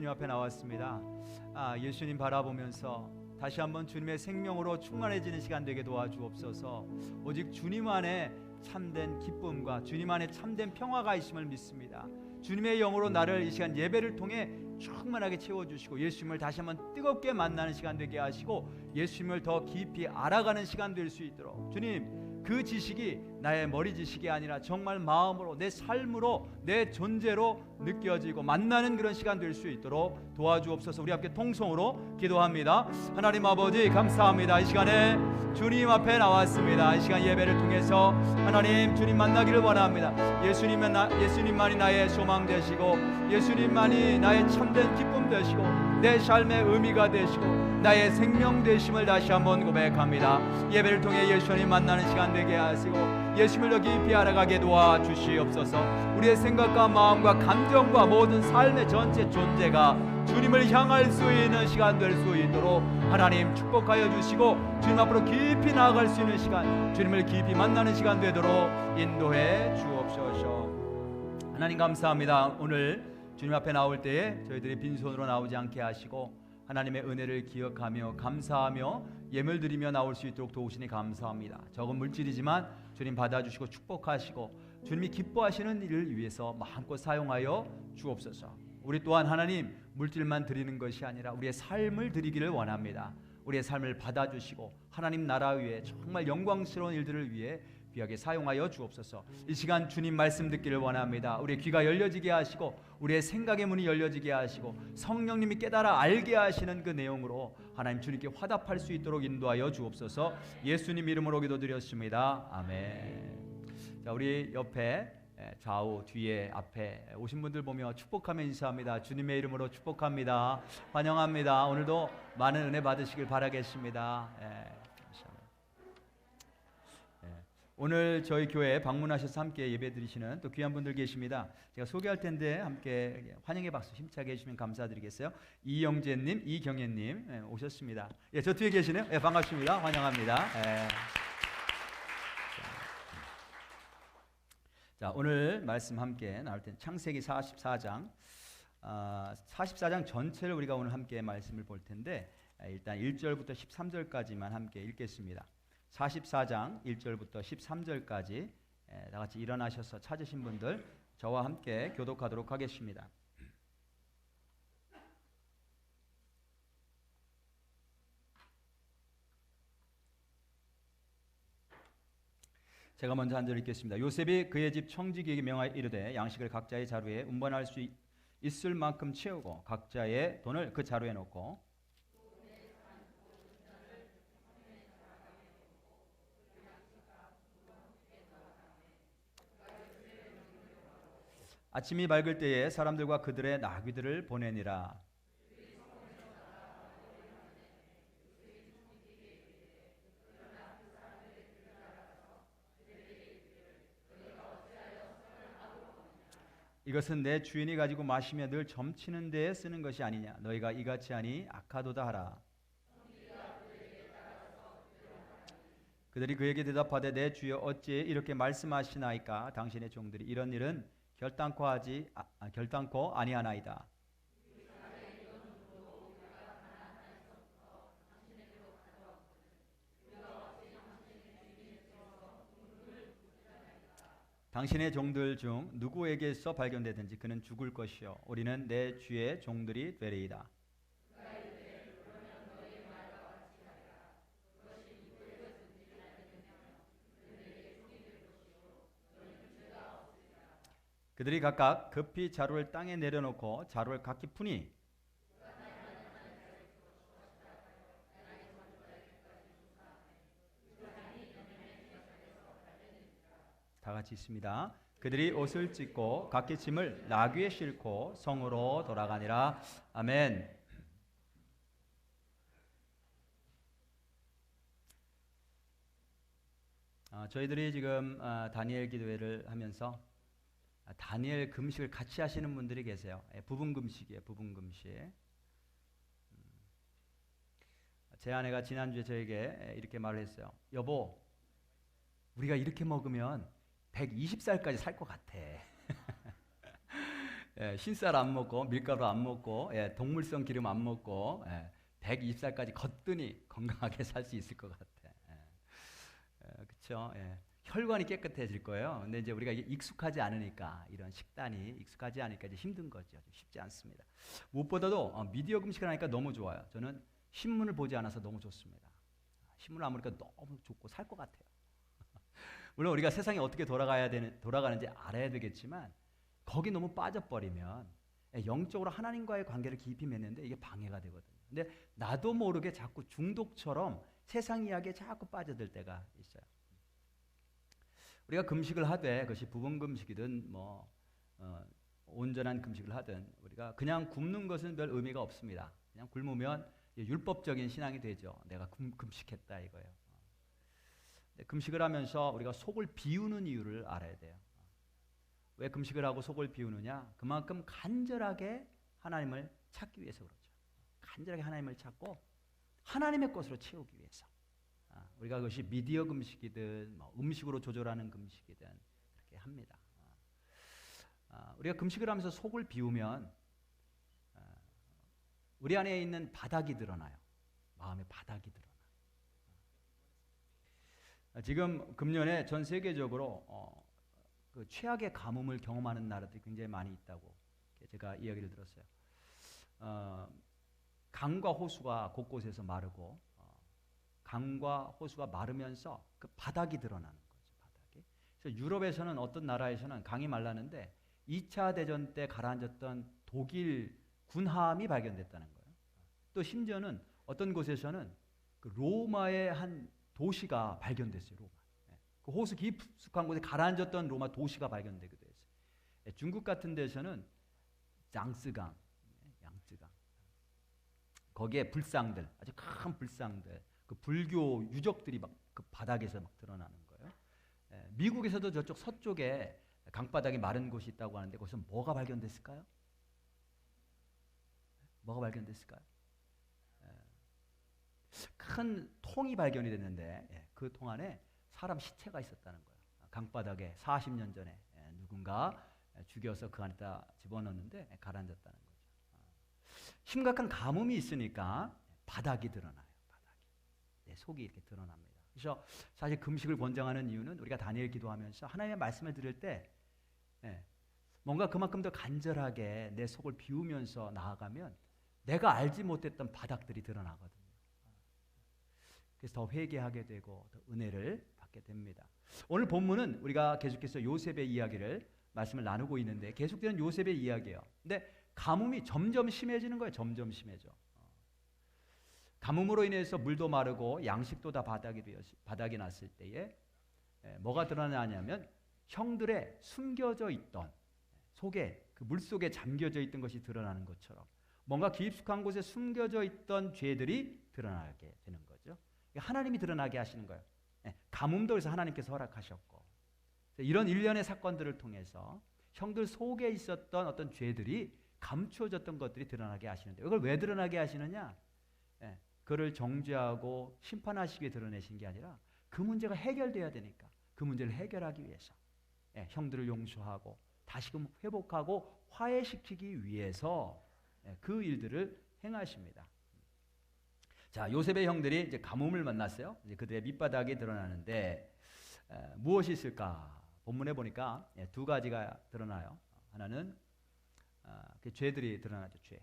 주님 앞에 나왔습니다. 예수님 바라보면서 다시 한번 주님의 생명으로 충만해지는 시간 되게 도와주옵소서. 오직 주님 안에 참된 기쁨과 주님 안에 참된 평화가 있음을 믿습니다. 주님의 영으로 나를 이 시간 예배를 통해 충만하게 채워주시고 예수님을 다시 한번 뜨겁게 만나는 시간 되게 하시고 예수님을 더 깊이 알아가는 시간 될 수 있도록 주님, 그 지식이 나의 머리 지식이 아니라 정말 마음으로 내 삶으로 내 존재로 느껴지고 만나는 그런 시간 될 수 있도록 도와주옵소서. 우리 함께 통성으로 기도합니다. 하나님 아버지 감사합니다. 이 시간에 주님 앞에 나왔습니다. 이 시간 예배를 통해서 하나님 주님 만나기를 원합니다. 예수님만이 나의 소망 되시고 예수님만이 나의 참된 기쁨 되시고 내 삶의 의미가 되시고 나의 생명 되심을 다시 한번 고백합니다. 예배를 통해 예수님 만나는 시간 되게 하시고 예수님을 더 깊이 알아가게 도와주시옵소서. 우리의 생각과 마음과 감정과 모든 삶의 전체 존재가 주님을 향할 수 있는 시간 될 수 있도록 하나님 축복하여 주시고 주님 앞으로 깊이 나아갈 수 있는 시간, 주님을 깊이 만나는 시간 되도록 인도해 주옵소서. 하나님 감사합니다. 오늘 주님 앞에 나올 때에 저희들이 빈손으로 나오지 않게 하시고 하나님의 은혜를 기억하며 감사하며 예물 드리며 나올 수 있도록 도우시니 감사합니다. 적은 물질이지만 주님 받아주시고 축복하시고 주님이 기뻐하시는 일을 위해서 마음껏 사용하여 주옵소서. 우리 또한 하나님 물질만 드리는 것이 아니라 우리의 삶을 드리기를 원합니다. 우리의 삶을 받아주시고 하나님 나라 위에 정말 영광스러운 일들을 위해 귀하게 사용하여 주옵소서. 이 시간 주님 말씀 듣기를 원합니다. 우리의 귀가 열려지게 하시고 우리의 생각의 문이 열려지게 하시고 성령님이 깨달아 알게 하시는 그 내용으로 하나님 주님께 화답할 수 있도록 인도하여 주옵소서. 예수님 이름으로 기도드렸습니다. 아멘. 자, 우리 옆에 좌우 뒤에 앞에 오신 분들 보며 축복하며 인사합니다. 주님의 이름으로 축복합니다. 환영합니다. 오늘도 많은 은혜 받으시길 바라겠습니다. 오늘 저희 교회에 방문하셔서 함께 예배드리시는 또 귀한 분들 계십니다. 제가 소개할 텐데 함께 환영의 박수 힘차게 해주시면 감사드리겠어요. 이영재님, 이경혜님 오셨습니다. 저 뒤에 계시네요. 반갑습니다. 환영합니다. 자, 오늘 말씀 함께 나눌 텐데 창세기 44장 44장 전체를 우리가 오늘 함께 말씀을 볼 텐데 일단 1절부터 13절까지만 함께 읽겠습니다. 44장 1절부터 13절까지 다 같이 일어나셔서 찾으신 분들 저와 함께 교독하도록 하겠습니다. 제가 먼저 한 절 읽겠습니다. 요셉이 그의 집 청지기에게 명하여 이르되 양식을 각자의 자루에 운반할 수 있을 만큼 채우고 각자의 돈을 그 자루에 넣고 아침이 밝을 때에 사람들과 그들의 나귀들을 보내니라. 이것은 내 주인이 가지고 마시며 늘 점치는 데에 쓰는 것이 아니냐. 너희가 이같이 하니 악하도다 하라. 그들이 그에게 대답하되 내 주여 어찌 이렇게 말씀하시나이까. 당신의 종들이 이런 일은 결단코 아니하나이다. 당신의 종들 중 누구에게서 발견되든지 그는 죽을 것이요 우리는 내 주의 종들이 되리이다. 그들이 각각 급히 자루를 땅에 내려놓고 자루를 각기 푸니 다 같이 있습니다. 그들이 옷을 찢고 각기 짐을 나귀에 싣고 성으로 돌아가니라. 아멘. 저희들이 지금 다니엘 기도회를 하면서 다니엘 금식을 같이 하시는 분들이 계세요. 부분 금식이에요. 부분 금식. 제 아내가 지난주에 저에게 이렇게 말을 했어요. 여보, 우리가 이렇게 먹으면 120살까지 살 것 같아. 예, 흰쌀 안 먹고 밀가루 안 먹고 예, 동물성 기름 안 먹고 120살까지 거뜬히 건강하게 살 수 있을 것 같아. 그렇죠? 혈관이 깨끗해질 거예요. 근데 이제 우리가 익숙하지 않으니까 이런 식단이 익숙하지 않으니까 이제 힘든 거죠. 쉽지 않습니다. 무엇보다도 미디어 금식을 하니까 너무 좋아요. 저는 신문을 보지 않아서 너무 좋습니다. 신문을 안 보니까 너무 좋고 살 것 같아요. 물론 우리가 세상이 어떻게 돌아가는지 알아야 되겠지만 거기 너무 빠져버리면 영적으로 하나님과의 관계를 깊이 맺는데 이게 방해가 되거든요. 근데 나도 모르게 자꾸 중독처럼 세상 이야기에 자꾸 빠져들 때가 있어요. 우리가 금식을 하되 그것이 부분 금식이든 온전한 금식을 하든 우리가 그냥 굶는 것은 별 의미가 없습니다. 그냥 굶으면 율법적인 신앙이 되죠. 내가 금식했다 이거예요. 금식을 하면서 우리가 속을 비우는 이유를 알아야 돼요. 왜 금식을 하고 속을 비우느냐? 그만큼 간절하게 하나님을 찾기 위해서 그렇죠. 간절하게 하나님을 찾고 하나님의 것으로 채우기 위해서. 우리가 그것이 미디어 금식이든 음식으로 조절하는 금식이든 그렇게 합니다. 우리가 금식을 하면서 속을 비우면 우리 안에 있는 바닥이 드러나요. 마음의 바닥이 드러나요. 지금 금년에 전 세계적으로 그 최악의 가뭄을 경험하는 나라들이 굉장히 많이 있다고 제가 이야기를 들었어요. 강과 호수가 곳곳에서 마르고 강과 호수가 마르면서 그 바닥이 드러나는 거죠. 바닥이. 그래서 유럽에서는 어떤 나라에서는 강이 말랐는데 2차 대전 때 가라앉았던 독일 군함이 발견됐다는 거예요. 또 심지어는 어떤 곳에서는 그 로마의 한 도시가 발견됐어요. 로마. 그 호수 깊숙한 곳에 가라앉았던 로마 도시가 발견되기도 했어요. 중국 같은 데서는 양쯔강, 거기에 불상들, 아주 큰 불상들, 그 불교 유적들이 막 그 바닥에서 막 드러나는 거예요. 미국에서도 저쪽 서쪽에 강바닥이 마른 곳이 있다고 하는데 거기서 뭐가 발견됐을까요? 뭐가 발견됐을까요? 큰 통이 발견이 됐는데 그 통 안에 사람 시체가 있었다는 거예요. 강바닥에 40년 전에 누군가 죽여서 그 안에다 집어넣었는데 가라앉았다는 거죠. 심각한 가뭄이 있으니까 바닥이 드러나요. 바닥이. 내 속이 이렇게 드러납니다. 그래서 사실 금식을 권장하는 이유는 우리가 다니엘 기도하면서 하나님의 말씀을 들을 때 뭔가 그만큼 더 간절하게 내 속을 비우면서 나아가면 내가 알지 못했던 바닥들이 드러나거든요. 그래서 더 회개하게 되고 더 은혜를 받게 됩니다. 오늘 본문은 우리가 계속해서 요셉의 이야기를 말씀을 나누고 있는데 계속되는 요셉의 이야기예요. 근데 가뭄이 점점 심해지는 거예요. 점점 심해져. 가뭄으로 인해서 물도 마르고 양식도 다 바닥이 났을 때에 뭐가 드러나냐면 형들의 숨겨져 있던 속에 그 물 속에 잠겨져 있던 것이 드러나는 것처럼 뭔가 깊숙한 곳에 숨겨져 있던 죄들이 드러나게 되는 거죠. 하나님이 드러나게 하시는 거예요. 가뭄도 그래서 하나님께서 허락하셨고 이런 일련의 사건들을 통해서 형들 속에 있었던 어떤 죄들이 감추어졌던 것들이 드러나게 하시는데 이걸 왜 드러나게 하시느냐? 그를 정죄하고 심판하시기에 드러내신 게 아니라 그 문제가 해결돼야 되니까 그 문제를 해결하기 위해서 형들을 용서하고 다시금 회복하고 화해시키기 위해서 그 일들을 행하십니다. 자, 요셉의 형들이 이제 가뭄을 만났어요. 이제 그들의 밑바닥이 드러나는데 무엇이 있을까? 본문에 보니까 두 가지가 드러나요. 하나는 그 죄들이 드러나죠. 죄.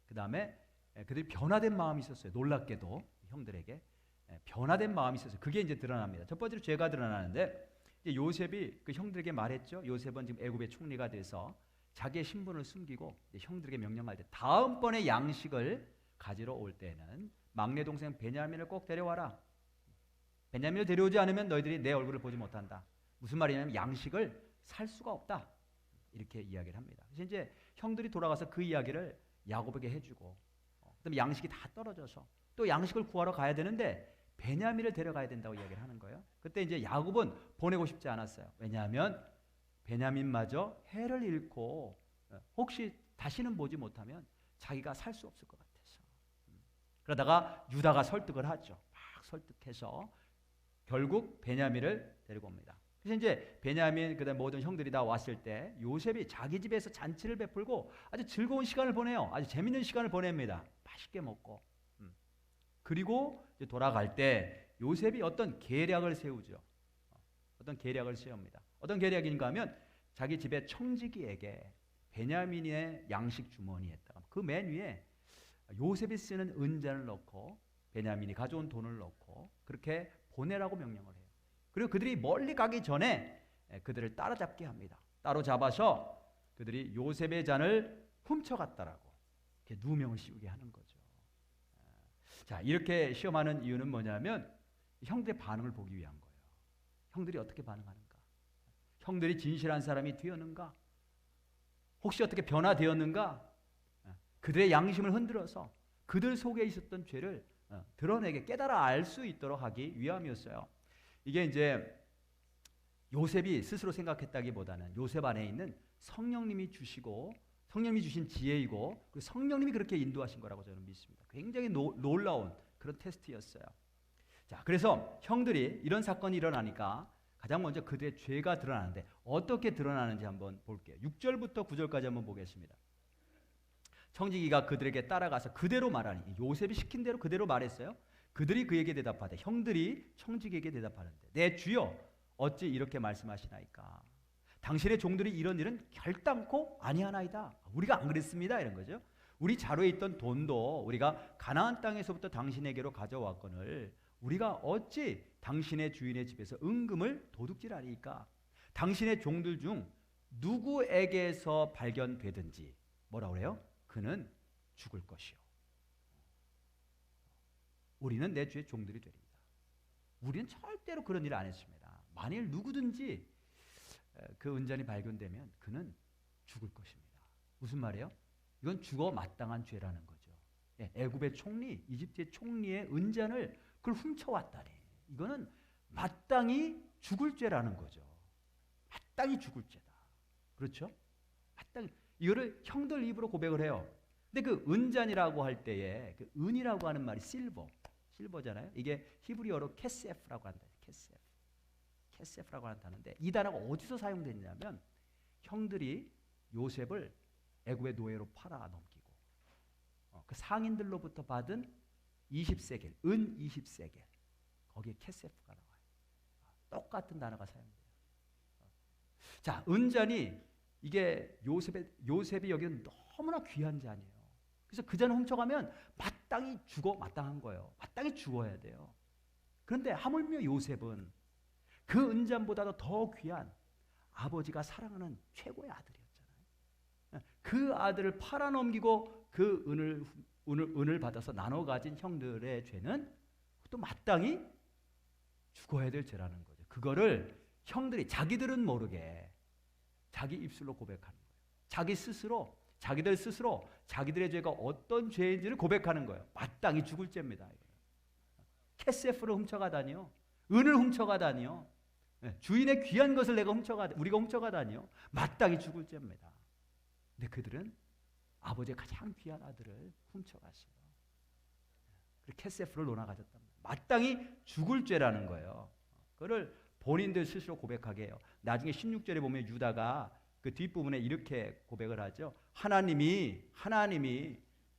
그 다음에 그들이 변화된 마음이 있었어요. 놀랍게도 형들에게 변화된 마음이 있었어요. 그게 이제 드러납니다. 첫 번째로 죄가 드러나는데 이제 요셉이 그 형들에게 말했죠. 요셉은 지금 애굽의 총리가 돼서 자기의 신분을 숨기고 형들에게 명령할 때 다음번에 양식을 가지러 올 때는 막내 동생 베냐민을 꼭 데려와라. 베냐민을 데려오지 않으면 너희들이 내 얼굴을 보지 못한다. 무슨 말이냐면 양식을 살 수가 없다. 이렇게 이야기를 합니다. 그래서 이제 형들이 돌아가서 그 이야기를 야곱에게 해주고 그다음에 양식이 다 떨어져서 또 양식을 구하러 가야 되는데 베냐민을 데려가야 된다고 이야기를 하는 거예요. 그때 이제 야곱은 보내고 싶지 않았어요. 왜냐하면 베냐민마저 해를 잃고 혹시 다시는 보지 못하면 자기가 살 수 없을 것 같아서 그러다가 유다가 설득을 하죠. 막 설득해서 결국 베냐민을 데리고 옵니다. 그래서 이제 베냐민 그다음 모든 형들이 다 왔을 때 요셉이 자기 집에서 잔치를 베풀고 아주 즐거운 시간을 보내요. 아주 재밌는 시간을 보냅니다. 맛있게 먹고. 그리고 이제 돌아갈 때 요셉이 어떤 계략을 세우죠. 어떤 계략을 세웁니다. 어떤 계략인가 하면 자기 집의 청지기에게 베냐민의 양식 주머니에다가 그 맨 위에 요셉이 쓰는 은잔을 넣고 베냐민이 가져온 돈을 넣고 그렇게 보내라고 명령을 해요. 그리고 그들이 멀리 가기 전에 그들을 따라잡게 합니다. 따로잡아서 그들이 요셉의 잔을 훔쳐갔다라고 이렇게 누명을 씌우게 하는 거죠. 자, 이렇게 시험하는 이유는 뭐냐면 형들의 반응을 보기 위한 거예요. 형들이 어떻게 반응하는가? 형들이 진실한 사람이 되었는가? 혹시 어떻게 변화되었는가? 그들의 양심을 흔들어서 그들 속에 있었던 죄를 드러내게 깨달아 알 수 있도록 하기 위함이었어요. 이게 이제 요셉이 스스로 생각했다기보다는 요셉 안에 있는 성령님이 주시고 성령님이 주신 지혜이고 그 성령님이 그렇게 인도하신 거라고 저는 믿습니다. 굉장히 놀라운 그런 테스트였어요. 자, 그래서 형들이 이런 사건이 일어나니까 가장 먼저 그들의 죄가 드러나는데 어떻게 드러나는지 한번 볼게요. 6절부터 9절까지 한번 보겠습니다. 청지기가 그들에게 따라가서 그대로 말하니 요셉이 시킨 대로 그대로 말했어요. 그들이 그에게 대답하되 형들이 청지기에게 대답하는데 내 주여 어찌 이렇게 말씀하시나이까 당신의 종들이 이런 일은 결단코 아니하나이다. 우리가 안 그랬습니다 이런 거죠. 우리 자루에 있던 돈도 우리가 가나안 땅에서부터 당신에게로 가져왔거늘 우리가 어찌 당신의 주인의 집에서 은금을 도둑질하리까. 당신의 종들 중 누구에게서 발견되든지 뭐라 그래요? 그는 죽을 것이요. 우리는 내 주의 종들이 되리이다. 우리는 절대로 그런 일을 안 했습니다. 만일 누구든지 그 은잔이 발견되면 그는 죽을 것입니다. 무슨 말이에요? 이건 죽어 마땅한 죄라는 거죠. 애굽의 총리, 이집트의 총리의 은잔을 그걸 훔쳐왔다니. 이거는 마땅히 죽을 죄라는 거죠. 마땅히 죽을 죄다. 그렇죠? 마땅히. 이거를 형들 입으로 고백을 해요. 근데 그 은잔이라고 할 때에 그 은이라고 하는 말이 실버잖아요. 이게 히브리어로 케세프라고 한다. 케세프라고 한다는데 이 단어가 어디서 사용됐냐면 형들이 요셉을 애굽의 노예로 팔아 넘기고 그 상인들로부터 받은 20세겔, 은 20세겔 거기에 케세프가 나와요. 똑같은 단어가 사용돼요. 자, 은잔이 이게 요셉이 여기는 너무나 귀한 잔이에요. 그래서 그 잔을 훔쳐가면 마땅히 마땅한 거예요. 마땅히 죽어야 돼요. 그런데 하물며 요셉은 그 은잔보다도 더 귀한 아버지가 사랑하는 최고의 아들이었잖아요. 그 아들을 팔아넘기고 그 은을 받아서 나눠 가진 형들의 죄는 또 마땅히 죽어야 될 죄라는 거죠. 그거를 형들이 자기들은 모르게 자기 입술로 고백하는 거예요. 자기들 스스로 자기들의 죄가 어떤 죄인지를 고백하는 거예요. 마땅히 죽을 죄입니다. 케세프를 훔쳐가다니요. 은을 훔쳐가다니요. 주인의 귀한 것을 우리가 훔쳐가다니요. 마땅히 죽을 죄입니다. 근데 그들은 아버지의 가장 귀한 아들을 훔쳐갔어요. 그리고 케세프를 논아가졌단 말이에요. 마땅히 죽을 죄라는 거예요. 그걸 본인들 스스로 고백하게 해요. 나중에 16절에 보면 유다가 그 뒷부분에 이렇게 고백을 하죠. 하나님이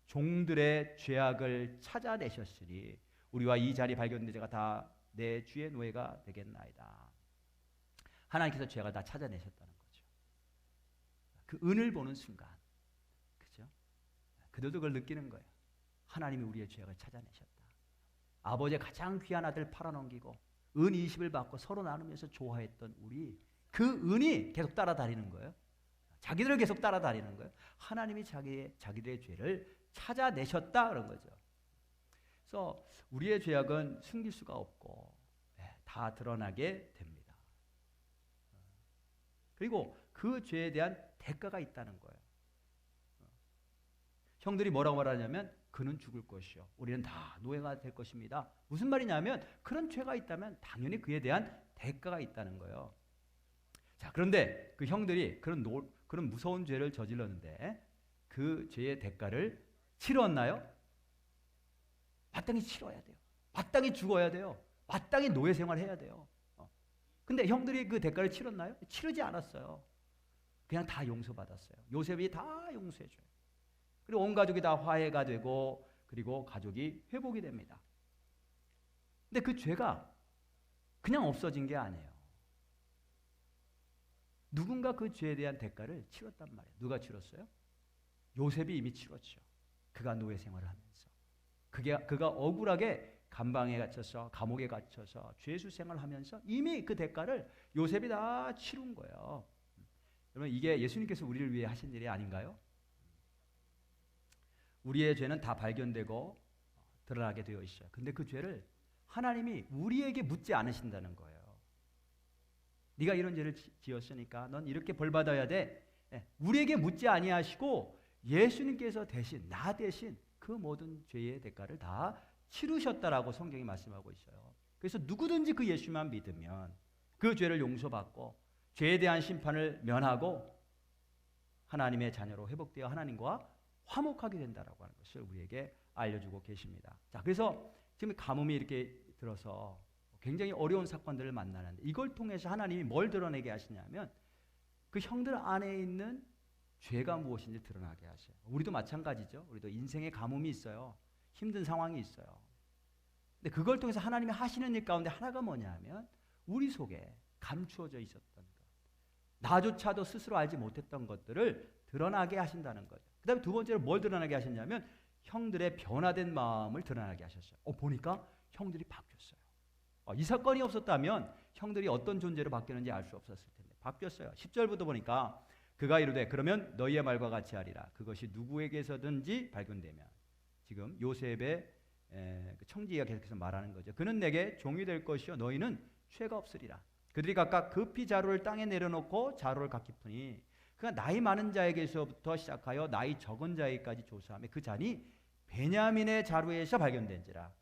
종들의 죄악을 찾아내셨으니 우리와 이 자리 발견된 자가 다 내 주의 노예가 되겠나이다. 하나님께서 죄악을 다 찾아내셨다는 거죠. 그 은을 보는 순간, 그죠? 그들도 그걸 느끼는 거예요. 하나님이 우리의 죄악을 찾아내셨다. 아버지의 가장 귀한 아들 팔아넘기고 은 20을 받고 서로 나누면서 좋아했던 우리 그 은이 계속 따라다니는 거예요. 자기들을 계속 따라다니는 거예요. 하나님이 자기들의 죄를 찾아내셨다 그런 거죠. 그래서 우리의 죄악은 숨길 수가 없고 다 드러나게 됩니다. 그리고 그 죄에 대한 대가가 있다는 거예요. 형들이 뭐라고 말하냐면 그는 죽을 것이요. 우리는 다 노예가 될 것입니다. 무슨 말이냐면 그런 죄가 있다면 당연히 그에 대한 대가가 있다는 거예요. 자, 그런데 그 형들이 그런 무서운 죄를 저질렀는데 그 죄의 대가를 치렀나요? 마땅히 치러야 돼요. 마땅히 죽어야 돼요. 마땅히 노예 생활해야 돼요. 근데 형들이 그 대가를 치렀나요? 치르지 않았어요. 그냥 다 용서받았어요. 요셉이 다 용서해줘요. 그리고 온 가족이 다 화해가 되고 그리고 가족이 회복이 됩니다. 근데 그 죄가 그냥 없어진 게 아니에요. 누군가 그 죄에 대한 대가를 치렀단 말이에요. 누가 치렀어요? 요셉이 이미 치렀죠. 그가 노예 생활을 하면서. 그가 억울하게 감방에 갇혀서 감옥에 갇혀서 죄수 생활을 하면서 이미 그 대가를 요셉이 다 치른 거예요. 여러분, 이게 예수님께서 우리를 위해 하신 일이 아닌가요? 우리의 죄는 다 발견되고 드러나게 되어 있어요. 근데 그 죄를 하나님이 우리에게 묻지 않으신다는 거예요. 네가 이런 죄를 지었으니까 넌 이렇게 벌 받아야 돼. 우리에게 묻지 아니하시고 예수님께서 대신, 나 대신 그 모든 죄의 대가를 다 치르셨다라고 성경이 말씀하고 있어요. 그래서 누구든지 그 예수만 믿으면 그 죄를 용서받고 죄에 대한 심판을 면하고 하나님의 자녀로 회복되어 하나님과 화목하게 된다라고 하는 것을 우리에게 알려주고 계십니다. 자, 그래서 지금 가뭄이 이렇게 들어서 굉장히 어려운 사건들을 만나는데 이걸 통해서 하나님이 뭘 드러내게 하시냐면 그 형들 안에 있는 죄가 무엇인지 드러나게 하셔요. 우리도 마찬가지죠. 우리도 인생의 가뭄이 있어요. 힘든 상황이 있어요. 근데 그걸 통해서 하나님이 하시는 일 가운데 하나가 뭐냐면 우리 속에 감추어져 있었던 것, 나조차도 스스로 알지 못했던 것들을 드러나게 하신다는 거죠. 그 다음에 두 번째로 뭘 드러나게 하셨냐면 형들의 변화된 마음을 드러나게 하셨어요. 보니까 형들이 바뀌었어요. 이 사건이 없었다면 형들이 어떤 존재로 바뀌었는지 알 수 없었을 텐데 바뀌었어요. 10절부터 보니까 그가 이르되 그러면 너희의 말과 같이 하리라. 그것이 누구에게서든지 발견되면, 지금 요셉의 청지기가 계속해서 말하는 거죠. 그는 내게 종이 될 것이요 너희는 죄가 없으리라. 그들이 각각 급히 자루를 땅에 내려놓고 자루를 각기 푸니 그가 나이 많은 자에게서부터 시작하여 나이 적은 자에게까지 조사하며 그 잔이 베냐민의 자루에서 발견된지라.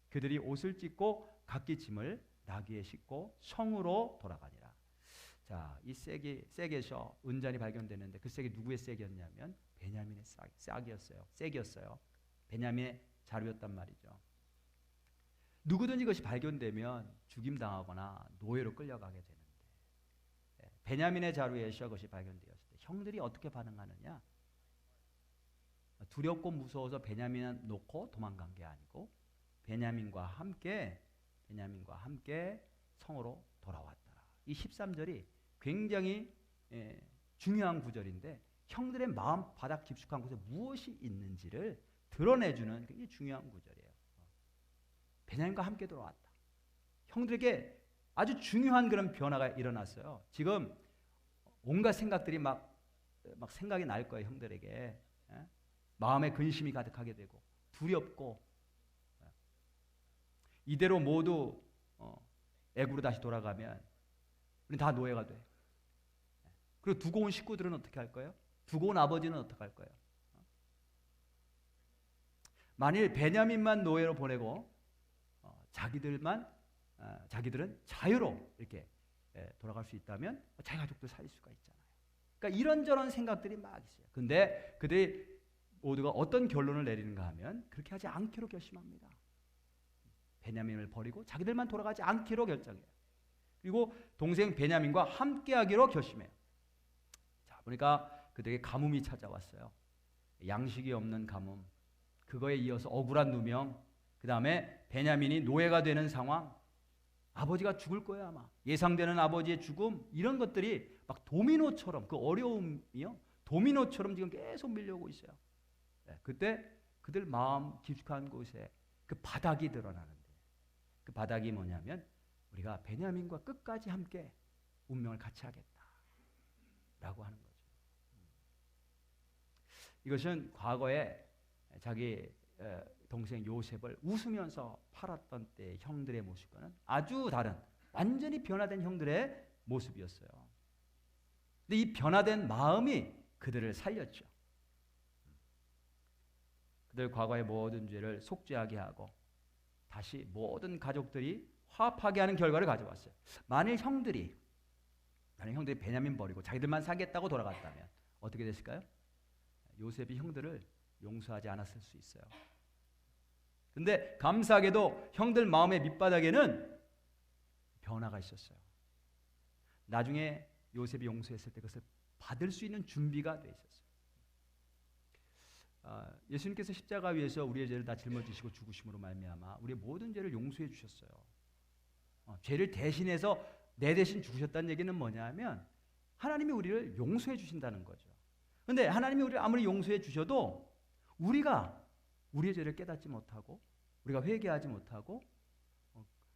그들이 옷을 찢고 각기 짐을 나귀에 싣고 성으로 돌아가니라. 자, 이 쇠기에서 은잔이 발견되는데 그 쇠기 누구의 쇠기였냐면 베냐민의 쇠기였어요. 베냐민의 자루였단 말이죠. 누구든지 그것이 발견되면 죽임당하거나 노예로 끌려가게 되는데 베냐민의 자루에서 그것이 발견되었을 때 형들이 어떻게 반응하느냐? 두렵고 무서워서 베냐민을 놓고 도망간 게 아니고 베냐민과 함께 성으로 돌아왔더라. 이 13절이 굉장히 중요한 구절인데 형들의 마음 바닥 깊숙한 곳에 무엇이 있는지를 드러내주는 굉장히 중요한 구절이에요. 베냐민과 함께 돌아왔다. 형들에게 아주 중요한 그런 변화가 일어났어요. 지금 온갖 생각들이 막 생각이 날 거예요. 형들에게 마음에 근심이 가득하게 되고 두렵고 이대로 모두 애굽으로 다시 돌아가면 우리 다 노예가 돼. 그리고 두고 온 식구들은 어떻게 할 거예요? 두고 온 아버지는 어떻게 할 거예요? 만일 베냐민만 노예로 보내고 자기들은 자유로 이렇게 돌아갈 수 있다면 자기 가족들 살릴 수가 있잖아요. 그러니까 이런저런 생각들이 막 있어요. 근데 그들이 모두가 어떤 결론을 내리는가 하면 그렇게 하지 않기로 결심합니다. 베냐민을 버리고 자기들만 돌아가지 않기로 결정해요. 그리고 동생 베냐민과 함께하기로 결심해요. 자, 보니까 그들에게 가뭄이 찾아왔어요. 양식이 없는 가뭄, 그거에 이어서 억울한 누명, 그 다음에 베냐민이 노예가 되는 상황, 아버지가 죽을 거야 아마, 예상되는 아버지의 죽음, 이런 것들이 막 도미노처럼, 그 어려움이요 도미노처럼 지금 계속 밀려오고 있어요. 그때 그들 마음 깊숙한 곳에 그 바닥이 드러나는데 그 바닥이 뭐냐면 우리가 베냐민과 끝까지 함께 운명을 같이 하겠다라고 하는 거죠. 이것은 과거에 자기 동생 요셉을 웃으면서 팔았던 때의 형들의 모습과는 아주 다른 완전히 변화된 형들의 모습이었어요. 근데 이 변화된 마음이 그들을 살렸죠. 그들 과거의 모든 죄를 속죄하게 하고 다시 모든 가족들이 화합하게 하는 결과를 가져왔어요. 만일 형들이 베냐민 버리고 자기들만 살겠다고 돌아갔다면 어떻게 됐을까요? 요셉이 형들을 용서하지 않았을 수 있어요. 근데 감사하게도 형들 마음의 밑바닥에는 변화가 있었어요. 나중에 요셉이 용서했을 때 그것을 받을 수 있는 준비가 돼 있었어요. 예수님께서 십자가 위에서 우리의 죄를 다 짊어지시고 죽으심으로 말미암아 우리의 모든 죄를 용서해 주셨어요. 죄를 대신해서 내 대신 죽으셨다는 얘기는 뭐냐면 하나님이 우리를 용서해 주신다는 거죠. 그런데 하나님이 우리를 아무리 용서해 주셔도 우리가 우리의 죄를 깨닫지 못하고 우리가 회개하지 못하고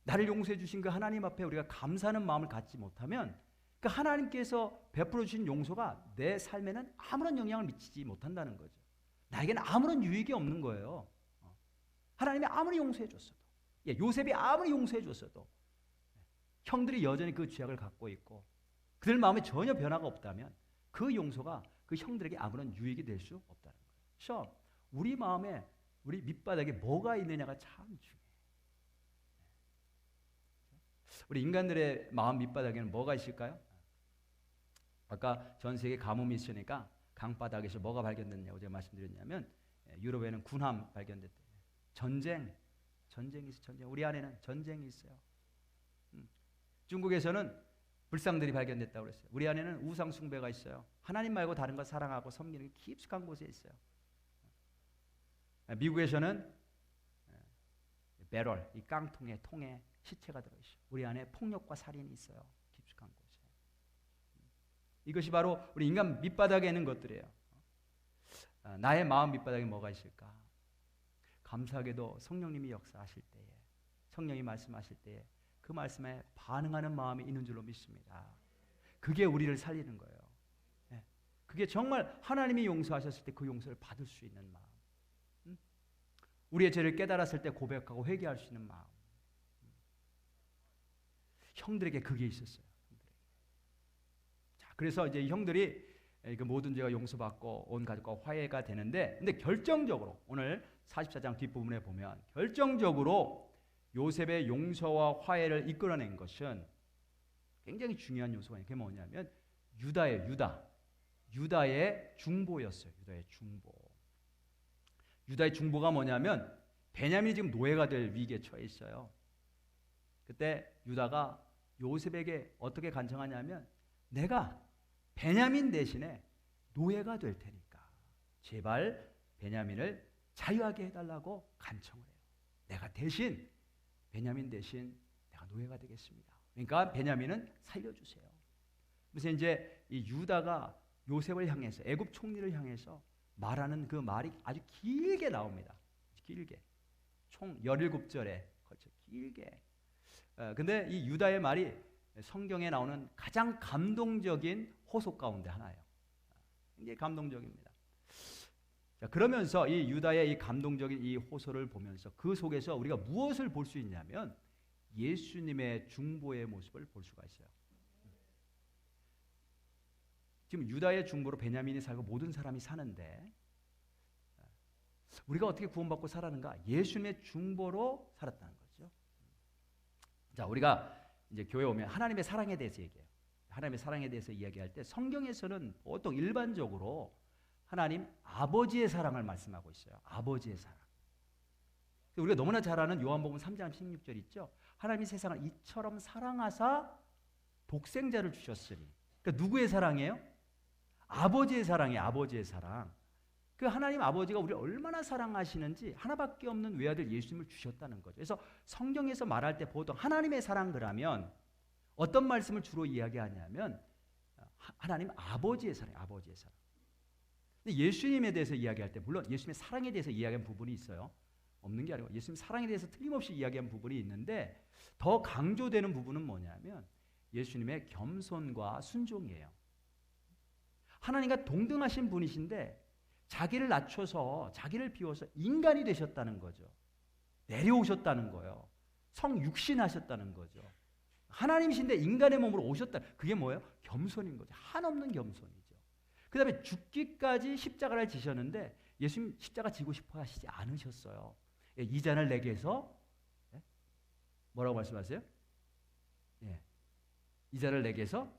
나를 용서해 주신 그 하나님 앞에 우리가 감사하는 마음을 갖지 못하면 그 하나님께서 베풀어 주신 용서가 내 삶에는 아무런 영향을 미치지 못한다는 거죠. 나에게는 아무런 유익이 없는 거예요. 하나님이 아무리 용서해 줬어도, 요셉이 아무리 용서해 줬어도 형들이 여전히 그 죄악을 갖고 있고 그들 마음에 전혀 변화가 없다면 그 용서가 그 형들에게 아무런 유익이 될 수 없다는 거예요. 그래서 우리 마음에 우리 밑바닥에 뭐가 있느냐가 참 중요해요. 우리 인간들의 마음 밑바닥에는 뭐가 있을까요? 아까 전 세계 가뭄이 있으니까 강바닥에서 뭐가 발견됐냐고 제가 말씀드렸냐면 유럽에는 군함 발견됐대요. 전쟁이 있어요. 전쟁. 우리 안에는 전쟁이 있어요. 중국에서는 불상들이 발견됐다고 그랬어요. 우리 안에는 우상 숭배가 있어요. 하나님 말고 다른 걸 사랑하고 섬기는 게 깊숙한 곳에 있어요. 미국에서는 배럴, 이 깡통에 통에 시체가 들어있어요. 우리 안에 폭력과 살인이 있어요. 깊숙한 곳에. 이것이 바로 우리 인간 밑바닥에 있는 것들이에요. 나의 마음 밑바닥에 뭐가 있을까? 감사하게도 성령님이 역사하실 때에, 성령이 말씀하실 때에 그 말씀에 반응하는 마음이 있는 줄로 믿습니다. 그게 우리를 살리는 거예요. 그게 정말 하나님이 용서하셨을 때 그 용서를 받을 수 있는 마음. 우리의 죄를 깨달았을 때 고백하고 회개할 수 있는 마음. 형들에게 그게 있었어요. 자, 그래서 이제 형들이 그 모든 죄가 용서받고 온 가족과 화해가 되는데, 근데 결정적으로 오늘 44장 뒷부분에 보면 결정적으로 요셉의 용서와 화해를 이끌어낸 것은 굉장히 중요한 요소가 있는 게 뭐냐면 유다의 중보였어요. 유다의 중보가 뭐냐면 베냐민이 지금 노예가 될 위기에 처해 있어요. 그때 유다가 요셉에게 어떻게 간청하냐면 내가 베냐민 대신에 노예가 될 테니까 제발 베냐민을 자유하게 해달라고 간청을 해요. 내가 대신 베냐민 대신 내가 노예가 되겠습니다. 그러니까 베냐민은 살려주세요. 그래서 이제 이 유다가 요셉을 향해서 애굽 총리를 향해서 말하는 그 말이 아주 길게 나옵니다. 길게. 총 17절에 걸쳐 길게. 근데 이 유다의 말이 성경에 나오는 가장 감동적인 호소 가운데 하나예요. 굉장히 감동적입니다. 자, 그러면서 이 유다의 이 감동적인 이 호소를 보면서 그 속에서 우리가 무엇을 볼 수 있냐면 예수님의 중보의 모습을 볼 수가 있어요. 지금 유다의 중보로 베냐민이 살고 모든 사람이 사는데 우리가 어떻게 구원받고 살았는가? 예수님의 중보로 살았다는 거죠. 자, 우리가 이제 교회 오면 하나님의 사랑에 대해서 얘기해요. 하나님의 사랑에 대해서 이야기할 때 성경에서는 보통 일반적으로 하나님 아버지의 사랑을 말씀하고 있어요. 아버지의 사랑. 우리가 너무나 잘 아는 요한복음 3장 16절 있죠. 하나님이 세상을 이처럼 사랑하사 독생자를 주셨으니. 그러니까 누구의 사랑이에요? 아버지의 사랑이에요. 아버지의 사랑. 그 하나님 아버지가 우리를 얼마나 사랑하시는지 하나밖에 없는 외아들 예수님을 주셨다는 거죠. 그래서 성경에서 말할 때 보통 하나님의 사랑 그러면 어떤 말씀을 주로 이야기하냐면 하나님 아버지의 사랑, 아버지의 사랑. 근데 예수님에 대해서 이야기할 때 물론 예수님의 사랑에 대해서 이야기한 부분이 있어요. 없는 게 아니고 예수님 사랑에 대해서 틀림없이 이야기한 부분이 있는데 더 강조되는 부분은 뭐냐면 예수님의 겸손과 순종이에요. 하나님과 동등하신 분이신데 자기를 낮춰서 자기를 비워서 인간이 되셨다는 거죠. 내려오셨다는 거예요. 성육신하셨다는 거죠. 하나님이신데 인간의 몸으로 오셨다. 그게 뭐예요? 겸손인 거죠. 한없는 겸손이죠. 그 다음에 죽기까지 십자가를 지셨는데 예수님 십자가 지고 싶어 하시지 않으셨어요. 이 잔을 내게 해서 뭐라고 말씀하세요? 이 잔을 내게 해서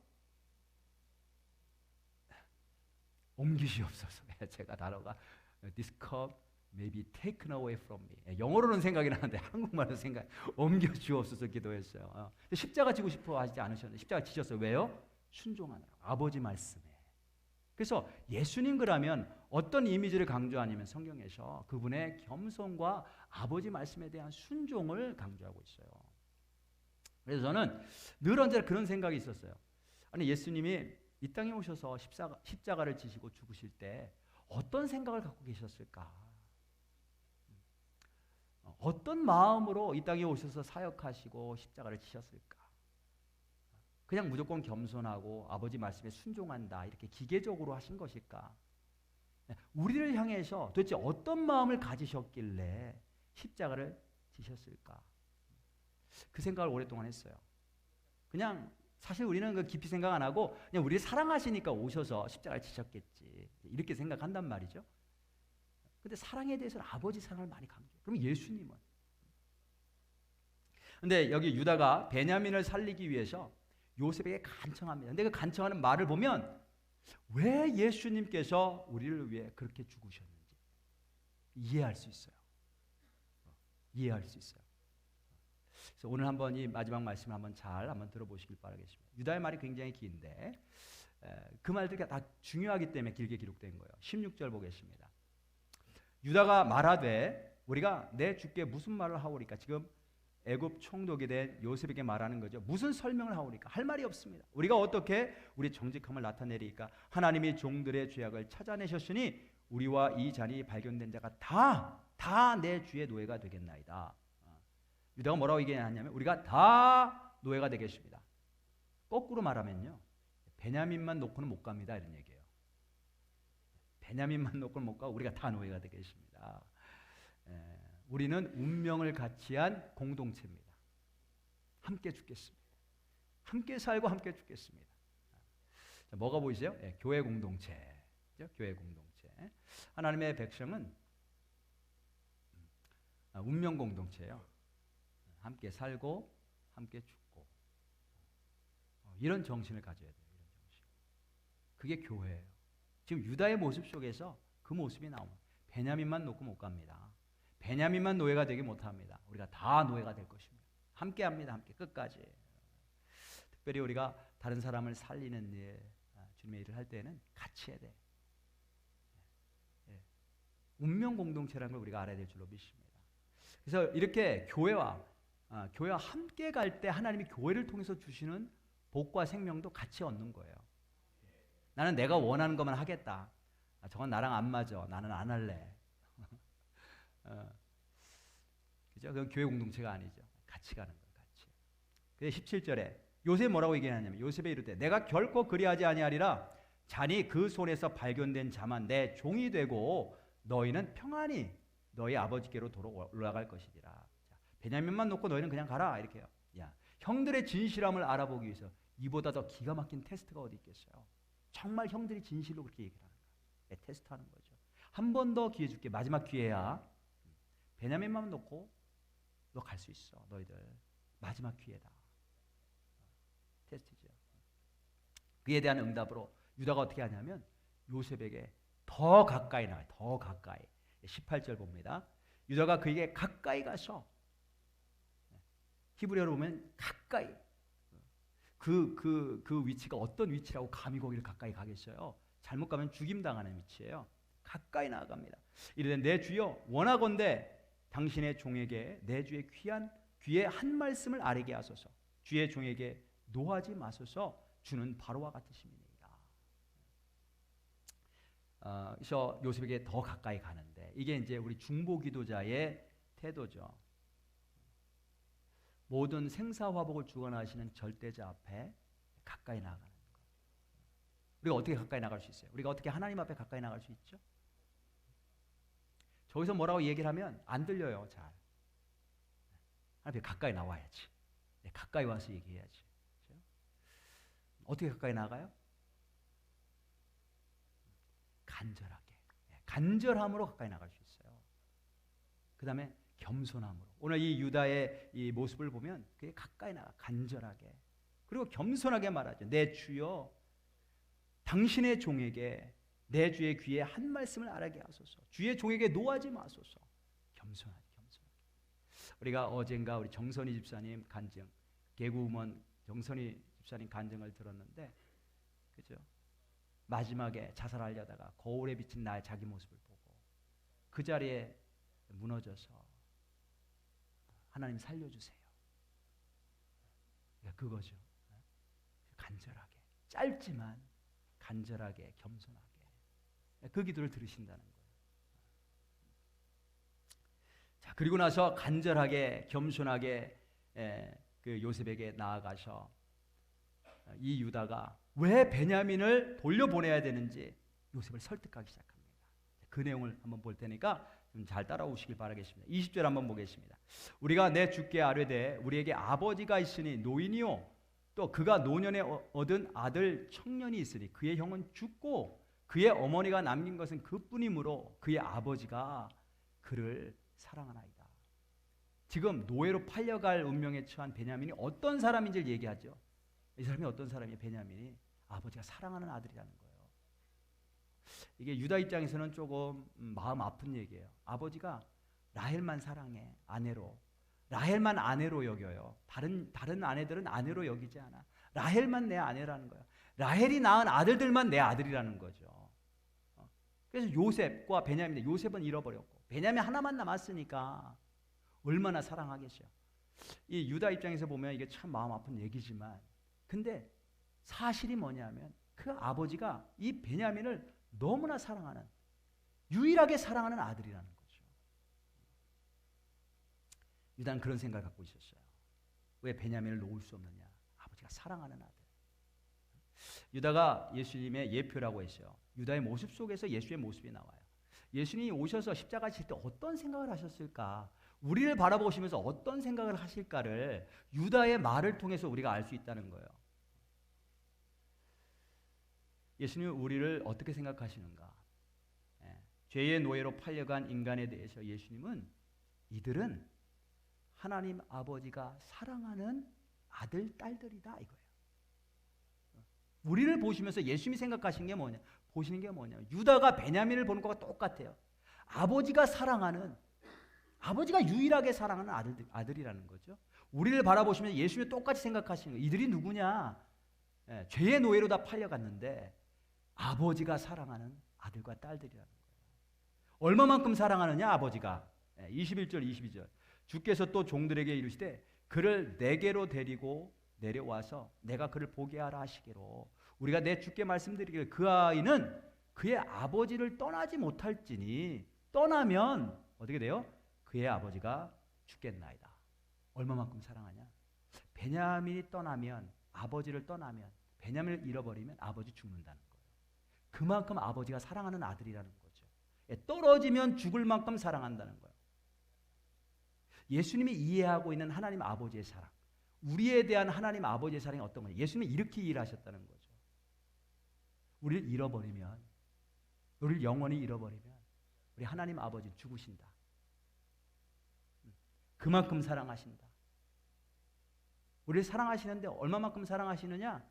옮기시옵소서. 제가 단어가 this cup maybe taken away from me. 영어로는 생각이 나는데 한국말로 생각 옮겨 주옵소서 기도했어요. 십자가 지고 싶어 하지 않으셨는데 십자가 지셨어요. 왜요? 순종하느라고. 아버지 말씀에. 그래서 예수님 그러면 어떤 이미지를 강조하냐면 성경에서 그분의 겸손과 아버지 말씀에 대한 순종을 강조하고 있어요. 그래서 저는 늘 언제나 그런 생각이 있었어요. 아니 예수님이 이 땅에 오셔서 십자가를 지시고 죽으실 때 어떤 생각을 갖고 계셨을까? 어떤 마음으로 이 땅에 오셔서 사역하시고 십자가를 지셨을까? 그냥 무조건 겸손하고 아버지 말씀에 순종한다 이렇게 기계적으로 하신 것일까? 우리를 향해서 도대체 어떤 마음을 가지셨길래 십자가를 지셨을까? 그 생각을 오랫동안 했어요. 그냥 사실 우리는 그 깊이 생각 안 하고 그냥 우리를 사랑하시니까 오셔서 십자가를 지셨겠지 이렇게 생각한단 말이죠. 근데 사랑에 대해서는 아버지 사랑을 많이 강조해요. 그럼 예수님은? 근데 여기 유다가 베냐민을 살리기 위해서 요셉에게 간청합니다. 근데 그 간청하는 말을 보면 왜 예수님께서 우리를 위해 그렇게 죽으셨는지 이해할 수 있어요. 이해할 수 있어요. 그래서 오늘 한번 이 마지막 말씀을 한번 들어보시길 바라겠습니다. 유다의 말이 굉장히 긴데 그 말들이 다 중요하기 때문에 길게 기록된 거예요. 16절 보겠습니다. 유다가 말하되 우리가 내 주께 무슨 말을 하오리까? 지금 애굽 총독이 된 요셉에게 말하는 거죠. 무슨 설명을 하오리까? 할 말이 없습니다. 우리가 어떻게 우리 정직함을 나타내리까? 하나님이 종들의 죄악을 찾아내셨으니 우리와 이 잔이 발견된 자가 다 내 주의 노예가 되겠나이다. 유다가 뭐라고 얘기하냐면 우리가 다 노예가 되겠습니다. 거꾸로 말하면요. 베냐민만 놓고는 못 갑니다. 이런 얘기예요. 베냐민만 놓고는 못 가고 우리가 다 노예가 되겠습니다. 우리는 운명을 같이 한 공동체입니다. 함께 죽겠습니다. 함께 살고 함께 죽겠습니다. 자, 뭐가 보이세요? 교회 공동체. 교회 공동체. 하나님의 백성은 운명 공동체예요. 함께 살고 함께 죽고 이런 정신을 가져야 돼요. 이런 정신. 그게 교회예요. 지금 유다의 모습 속에서 그 모습이 나옵니다. 베냐민만 놓고 못 갑니다. 베냐민만 노예가 되지 못합니다. 우리가 다 노예가 될 것입니다. 함께 합니다. 함께 끝까지. 특별히 우리가 다른 사람을 살리는 일, 주님의 일을 할 때는 같이 해야 돼. 운명 공동체라는 걸 우리가 알아야 될 줄로 믿습니다. 그래서 이렇게 교회와 함께 갈 때 하나님이 교회를 통해서 주시는 복과 생명도 같이 얻는 거예요. 나는 내가 원하는 것만 하겠다. 저건 나랑 안 맞아. 나는 안 할래. 그죠? 그건 교회 공동체가 아니죠. 같이 가는 거예요. 같이. 그래서 17절에 요셉 뭐라고 얘기하냐면 요셉이 이르되 내가 결코 그리하지 아니하리라. 잔이 그 손에서 발견된 자만 내 종이 되고 너희는 평안히 너희 아버지께로 올라갈 것이니라. 자, 베냐민만 놓고 너희는 그냥 가라 이렇게요. 야, 형들의 진실함을 알아보기 위해서 이보다 더 기가 막힌 테스트가 어디 있겠어요? 정말 형들이 진실로 그렇게 얘기를 하는 거예요. 테스트하는 거죠. 한 번 더 기회 줄게. 마지막 기회야. 베냐민만 놓고 너 갈 수 있어. 너희들 마지막 기회다. 테스트죠. 그에 대한 응답으로 유다가 어떻게 하냐면 요셉에게 더 가까이 나가요. 더 가까이. 18절 봅니다. 유다가 그에게 가까이 가서 히브리어로 보면 가까이 그 위치가 어떤 위치라고 감히 거기를 가까이 가겠어요? 잘못 가면 죽임 당하는 위치예요. 가까이 나아갑니다. 이르되 내 주여 원하건대 당신의 종에게 내 주의 귀에 한 말씀을 아뢰게 하소서. 주의 종에게 노하지 마소서. 주는 바로와 같으심이니이다. 그래서 요셉에게 더 가까이 가는데 이게 이제 우리 중보 기도자의 태도죠. 모든 생사화복을 주관하시는 절대자 앞에 가까이 나가는 것. 우리가 어떻게 가까이 나갈 수 있어요? 우리가 어떻게 하나님 앞에 가까이 나갈 수 있죠? 저기서 뭐라고 얘기를 하면 안 들려요. 잘. 하나님 앞에 가까이 나와야지. 가까이 와서 얘기해야지. 그렇죠? 어떻게 가까이 나가요? 간절하게. 간절함으로 가까이 나갈 수 있어요. 그 다음에 겸손함으로. 오늘 이 유다의 이 모습을 보면 그게 가까이 나가. 간절하게. 그리고 겸손하게 말하죠. 내 주여 당신의 종에게 내 주의 귀에 한 말씀을 알게 하소서. 주의 종에게 노하지 마소서. 겸손하게. 우리가 어젠가 우리 정선희 집사님 간증, 개구우먼 정선희 집사님 간증을 들었는데, 그죠? 마지막에 자살하려다가 거울에 비친 나의 자기 모습을 보고 그 자리에 무너져서 하나님 살려주세요. 그거죠. 간절하게, 짧지만 간절하게, 겸손하게 그 기도를 들으신다는 거예요. 자, 그리고 나서 간절하게, 겸손하게 그 요셉에게 나아가서 이 유다가 왜 베냐민을 돌려보내야 되는지 요셉을 설득하기 시작합니다. 그 내용을 한번 볼 테니까 좀 잘 따라오시길 바라겠습니다. 20절 한번 보겠습니다. 우리가 내 주께 아뢰되 우리에게 아버지가 있으니 노인이요 또 그가 노년에 얻은 아들 청년이 있으니 그의 형은 죽고 그의 어머니가 남긴 것은 그뿐이므로 그의 아버지가 그를 사랑하나이다. 지금 노예로 팔려갈 운명에 처한 베냐민이 어떤 사람인지를 얘기하죠. 이 사람이 어떤 사람이에요? 베냐민이 아버지가 사랑하는 아들이라는 거예요. 이게 유다 입장에서는 조금 마음 아픈 얘기예요. 아버지가 라헬만 사랑해, 아내로. 라헬만 아내로 여겨요. 다른 아내들은 아내로 여기지 않아. 라헬만 내 아내라는 거예요. 라헬이 낳은 아들들만 내 아들이라는 거죠. 그래서 요셉과 베냐민, 요셉은 잃어버렸고 베냐민 하나만 남았으니까 얼마나 사랑하겠어요. 이 유다 입장에서 보면 이게 참 마음 아픈 얘기지만, 근데 사실이 뭐냐면 그 아버지가 이 베냐민을 너무나 사랑하는, 유일하게 사랑하는 아들이라는 거죠. 유다는 그런 생각을 갖고 있었어요. 왜 베냐민을 놓을 수 없느냐? 아버지가 사랑하는 아들. 유다가 예수님의 예표라고 했어요. 유다의 모습 속에서 예수의 모습이 나와요. 예수님이 오셔서 십자가 질 때 어떤 생각을 하셨을까? 우리를 바라보시면서 어떤 생각을 하실까를 유다의 말을 통해서 우리가 알 수 있다는 거예요. 예수님은 우리를 어떻게 생각하시는가? 죄의 노예로 팔려간 인간에 대해서 예수님은 이들은 하나님 아버지가 사랑하는 아들, 딸들이다 이거예요. 우리를 보시면서 예수님이 생각하신 게 뭐냐? 보시는 게 뭐냐? 유다가 베냐민을 보는 것과 똑같아요. 아버지가 사랑하는, 아버지가 유일하게 사랑하는 아들이라는 거죠. 우리를 바라보시면서 예수님이 똑같이 생각하시는 거예요. 이들이 누구냐? 죄의 노예로 다 팔려갔는데 아버지가 사랑하는 아들과 딸들이라는 거예요. 얼마만큼 사랑하느냐 아버지가. 21절 22절 주께서 또 종들에게 이르시되 그를 내게로 데리고 내려와서 내가 그를 보게 하라 하시기로 우리가 내 주께 말씀드리기를 그 아이는 그의 아버지를 떠나지 못할지니 떠나면 어떻게 돼요? 그의 아버지가 죽겠나이다. 얼마만큼 사랑하냐? 베냐민이 떠나면, 아버지를 떠나면, 베냐민을 잃어버리면 아버지 죽는다는 거예요. 그만큼 아버지가 사랑하는 아들이라는 거죠. 떨어지면 죽을 만큼 사랑한다는 거예요. 예수님이 이해하고 있는 하나님 아버지의 사랑, 우리에 대한 하나님 아버지의 사랑이 어떤 거예요? 예수님이 이렇게 일하셨다는 거죠. 우리를 잃어버리면, 우리를 영원히 잃어버리면 우리 하나님 아버지 죽으신다. 그만큼 사랑하신다. 우리를 사랑하시는데 얼마만큼 사랑하시느냐?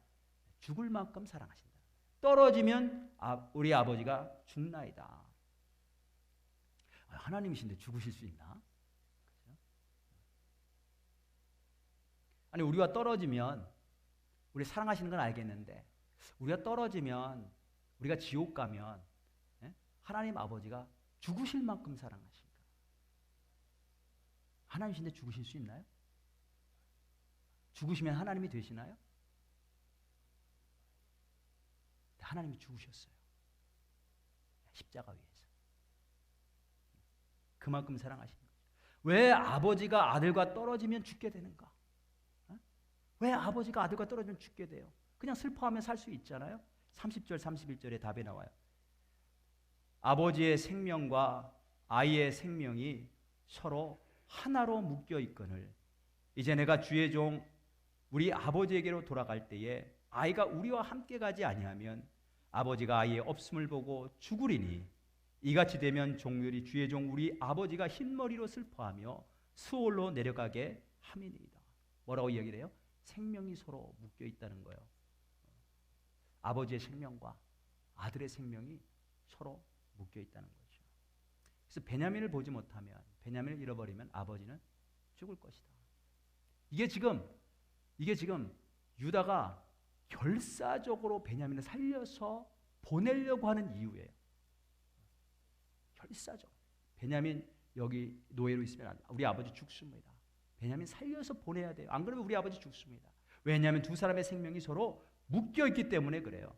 죽을 만큼 사랑하신다. 떨어지면 우리 아버지가 죽나이다. 하나님이신데 죽으실 수 있나? 그렇죠? 아니 우리가 떨어지면 우리 사랑하시는 건 알겠는데 우리가 떨어지면 우리가 지옥 가면 하나님 아버지가 죽으실 만큼 사랑하신가? 하나님이신데 죽으실 수 있나요? 죽으시면 하나님이 되시나요? 하나님이 죽으셨어요. 십자가 위에서. 그만큼 사랑하시는 거죠. 왜 아버지가 아들과 떨어지면 죽게 되는가? 왜 아버지가 아들과 떨어지면 죽게 돼요? 그냥 슬퍼하며 살 수 있잖아요. 30절 31절에 답이 나와요. 아버지의 생명과 아이의 생명이 서로 하나로 묶여 있거늘 이제 내가 주의 종 우리 아버지에게로 돌아갈 때에 아이가 우리와 함께 가지 아니하면 아버지가 아이의 없음을 보고 죽으리니 이같이 되면 종들이 주의 종 우리 아버지가 흰머리로 슬퍼하며 수월로 내려가게 함이니이다. 뭐라고 이야기를 해요? 생명이 서로 묶여 있다는 거예요. 아버지의 생명과 아들의 생명이 서로 묶여 있다는 거죠. 그래서 베냐민을 보지 못하면, 베냐민을 잃어버리면 아버지는 죽을 것이다. 이게 지금 유다가 결사적으로 베냐민을 살려서 보내려고 하는 이유예요. 결사적. 베냐민 여기 노예로 있으면 우리 아버지 죽습니다. 베냐민 살려서 보내야 돼요. 안 그러면 우리 아버지 죽습니다. 왜냐하면 두 사람의 생명이 서로 묶여 있기 때문에 그래요.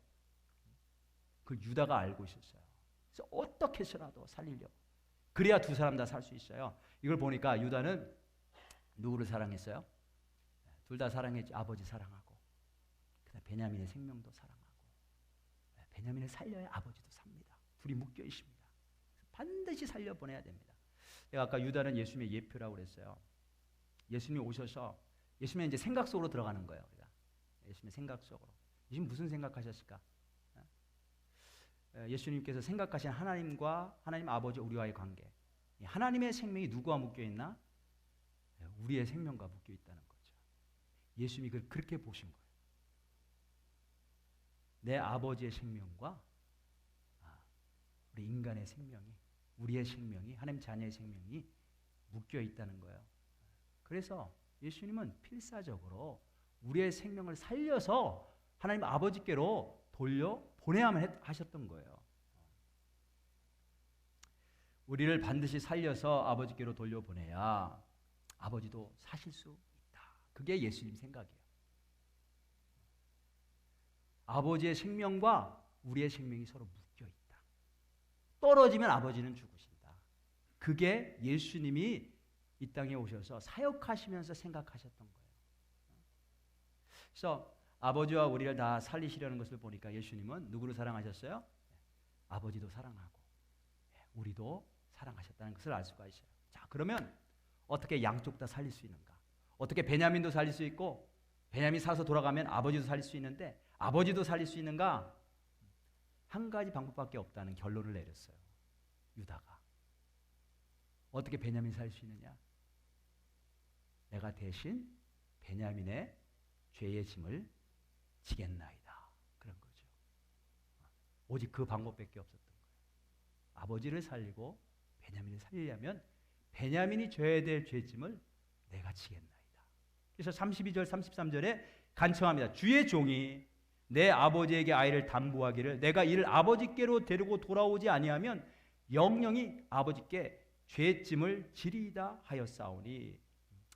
그 유다가 알고 있었어요. 그래서 어떻게 해서라도 살리려고. 그래야 두 사람 다 살 수 있어요. 이걸 보니까 유다는 누구를 사랑했어요? 둘 다 사랑했지. 아버지 사랑하고, 그다음 베냐민의 생명도 사랑하고. 베냐민을 살려야 아버지도 삽니다. 둘이 묶여 있습니다. 반드시 살려보내야 됩니다. 내가 아까 유다는 예수님의 예표라고 그랬어요. 예수님이 오셔서 예수님의 이제 생각 속으로 들어가는 거예요. 우리가. 예수님의 생각 속으로. 예수님 무슨 생각하셨을까? 예수님께서 생각하신 하나님과 하나님 아버지 우리와의 관계. 하나님의 생명이 누구와 묶여 있나? 우리의 생명과 묶여 있다는 거죠. 예수님이 그걸 그렇게 보신 거예요. 내 아버지의 생명과 우리 인간의 생명이, 우리의 생명이, 하나님 자녀의 생명이 묶여 있다는 거예요. 그래서 예수님은 필사적으로 우리의 생명을 살려서 하나님 아버지께로 돌려 보내야만 하셨던 거예요. 우리를 반드시 살려서 아버지께로 돌려보내야 아버지도 사실 수 있다. 그게 예수님 생각이에요. 아버지의 생명과 우리의 생명이 서로 묶여 있다. 떨어지면 아버지는 죽으신다. 그게 예수님이 이 땅에 오셔서 사역하시면서 생각하셨던 거예요. 그래서 아버지와 우리를 다 살리시려는 것을 보니까 예수님은 누구를 사랑하셨어요? 아버지도 사랑하고 우리도 사랑하셨다는 것을 알 수가 있어요. 자, 그러면 어떻게 양쪽 다 살릴 수 있는가? 어떻게 베냐민도 살릴 수 있고 베냐민 살아서 돌아가면 아버지도 살릴 수 있는데 아버지도 살릴 수 있는가? 한 가지 방법밖에 없다는 결론을 내렸어요. 유다가. 어떻게 베냐민 살릴 수 있느냐? 내가 대신 베냐민의 죄의 짐을 지겠나이다. 그런 거죠. 오직 그 방법밖에 없었던 거예요. 아버지를 살리고 베냐민을 살리려면 베냐민이 져야 될 죄짐을 내가 지겠나이다. 그래서 32절 33절에 간청합니다. 주의 종이 내 아버지에게 아이를 담보하기를 내가 이를 아버지께로 데리고 돌아오지 아니하면 영영이 아버지께 죄짐을 지리이다 하였사오니.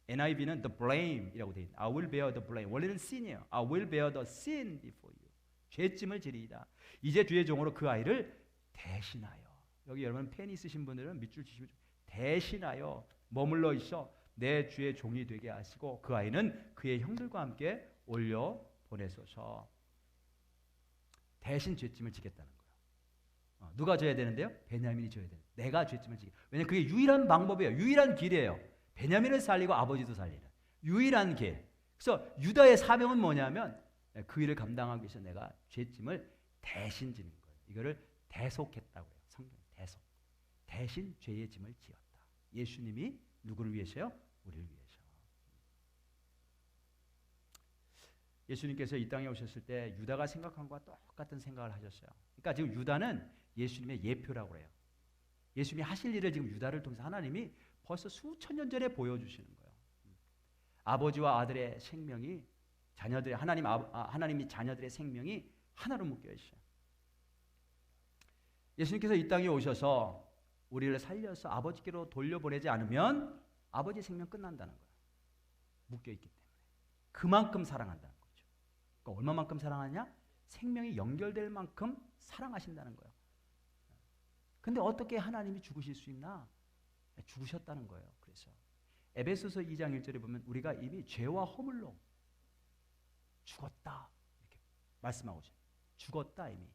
NIV는 the blame이라고 되어 있습니다. I will bear the blame. 원래는 sin이에요. I will bear the sin before you. 죄짐을 지리이다. 이제 주의 종으로 그 아이를 대신하여. 여기 여러분 펜 있으신 분들은 밑줄 치시면 대신하여 머물러 있어 내 주의 종이 되게 하시고 그 아이는 그의 형들과 함께 올려 보내소서. 대신 죄짐을 지겠다는 거예요. 누가 져야 되는데요? 베냐민이 져야 돼요. 내가 죄짐을 지게. 왜냐하면 그게 유일한 방법이에요. 유일한 길이에요. 베냐민을 살리고 아버지도 살리는 유일한 길. 그래서 유다의 사명은 뭐냐면 그 일을 감당하기 위해서 내가 죄짐을 대신 지는 거예요. 이거를 대속했다고 해요. 성경 대속. 대신 죄의 짐을 지었다. 예수님이 누구를 위해서요? 우리를 위해서. 예수님께서 이 땅에 오셨을 때 유다가 생각한 것과 똑같은 생각을 하셨어요. 그러니까 지금 유다는 예수님의 예표라고 해요. 예수님이 하실 일을 지금 유다를 통해서 하나님이 벌써 수천 년 전에 보여주시는 거예요. 아버지와 아들의 생명이 자녀들의 하나님이 자녀들의 생명이 하나로 묶여 있어요. 예수님께서 이 땅에 오셔서 우리를 살려서 아버지께로 돌려보내지 않으면 아버지의 생명 끝난다는 거예요. 묶여 있기 때문에. 그만큼 사랑한다는 거죠. 그러니까 얼마만큼 사랑하냐? 생명이 연결될 만큼 사랑하신다는 거예요. 근데 어떻게 하나님이 죽으실 수 있나? 죽으셨다는 거예요. 그래서 에베소서 2장 1절에 보면 우리가 이미 죄와 허물로 죽었다 이렇게 말씀하고 있어요. 죽었다 이미.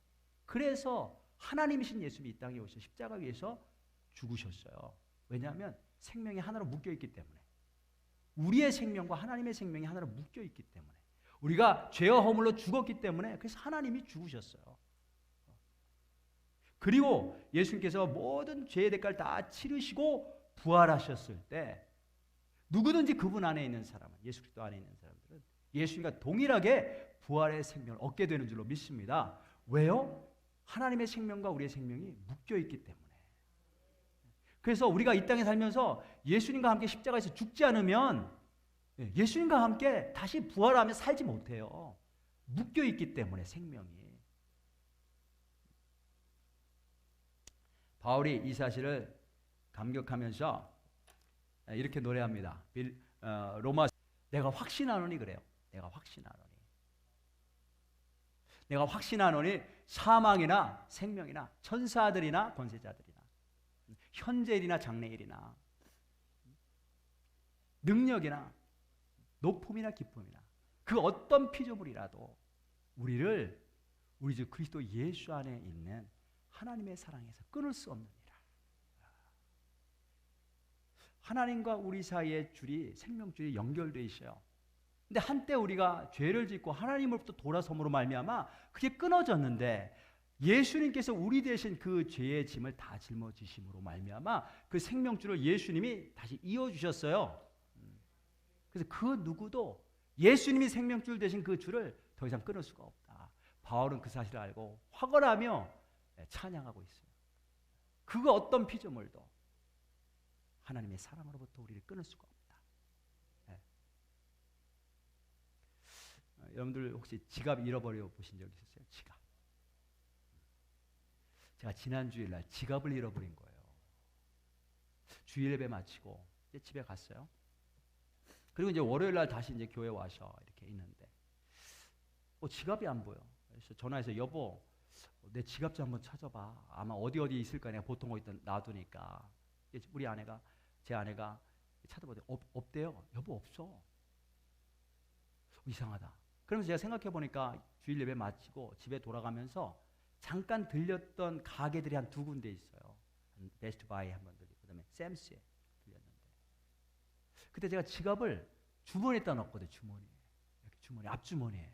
그래서 하나님이신 예수님이 이 땅에 오셔서 십자가 위에서 죽으셨어요. 왜냐하면 생명이 하나로 묶여 있기 때문에. 우리의 생명과 하나님의 생명이 하나로 묶여 있기 때문에. 우리가 죄와 허물로 죽었기 때문에 그래서 하나님이 죽으셨어요. 그리고 예수님께서 모든 죄의 대가를 다 치르시고 부활하셨을 때 누구든지 그분 안에 있는 사람은, 예수 그리스도 안에 있는 사람들은 예수님과 동일하게 부활의 생명을 얻게 되는 줄로 믿습니다. 왜요? 하나님의 생명과 우리의 생명이 묶여 있기 때문에. 그래서 우리가 이 땅에 살면서 예수님과 함께 십자가에서 죽지 않으면 예수님과 함께 다시 부활하며 살지 못해요. 묶여 있기 때문에 생명이. 바울이 이 사실을 감격하면서 이렇게 노래합니다. 로마 내가 확신하노니 그래요. 내가 확신하노니. 내가 확신하노니 사망이나 생명이나 천사들이나 권세자들이나 현재일이나 장래일이나 능력이나 높음이나 기쁨이나 그 어떤 피조물이라도 우리를 우리 주 그리스도 예수 안에 있는 하나님의 사랑에서 끊을 수 없느니라. 하나님과 우리 사이의 줄이 생명줄이 연결되어 있어요. 근데 한때 우리가 죄를 짓고 하나님으로부터 돌아섬으로 말미암아 그게 끊어졌는데 예수님께서 우리 대신 그 죄의 짐을 다 짊어지심으로 말미암아 그 생명줄을 예수님이 다시 이어주셨어요. 그래서 그 누구도 예수님이 생명줄 대신 그 줄을 더 이상 끊을 수가 없다. 바울은 그 사실을 알고 확언하며 찬양하고 있어요. 그 어떤 피조물도 하나님의 사랑으로부터 우리를 끊을 수가 없다. 네. 여러분들 혹시 지갑 잃어버려 보신 적 있으세요? 지갑. 제가 지난 주일날 지갑을 잃어버린 거예요. 주일 예배 마치고 이제 집에 갔어요. 그리고 이제 월요일날 다시 이제 교회 와서 이렇게 있는데 지갑이 안 보여. 그래서 전화해서 여보 내 지갑 좀 한번 찾아봐. 아마 어디 있을 거야. 내가 보통 어디다 놔두니까. 우리 아내가 제 아내가 찾아보더니 없대요. 여보 없어. 이상하다. 그러면서 제가 생각해 보니까 주일 예배 마치고 집에 돌아가면서 잠깐 들렸던 가게들이 한 2군데 있어요. 베스트 바이 한 번 들리고 그다음에 샘스에 들렸는데 그때 제가 지갑을 주머니에다 넣었거든요. 주머니 앞주머니에.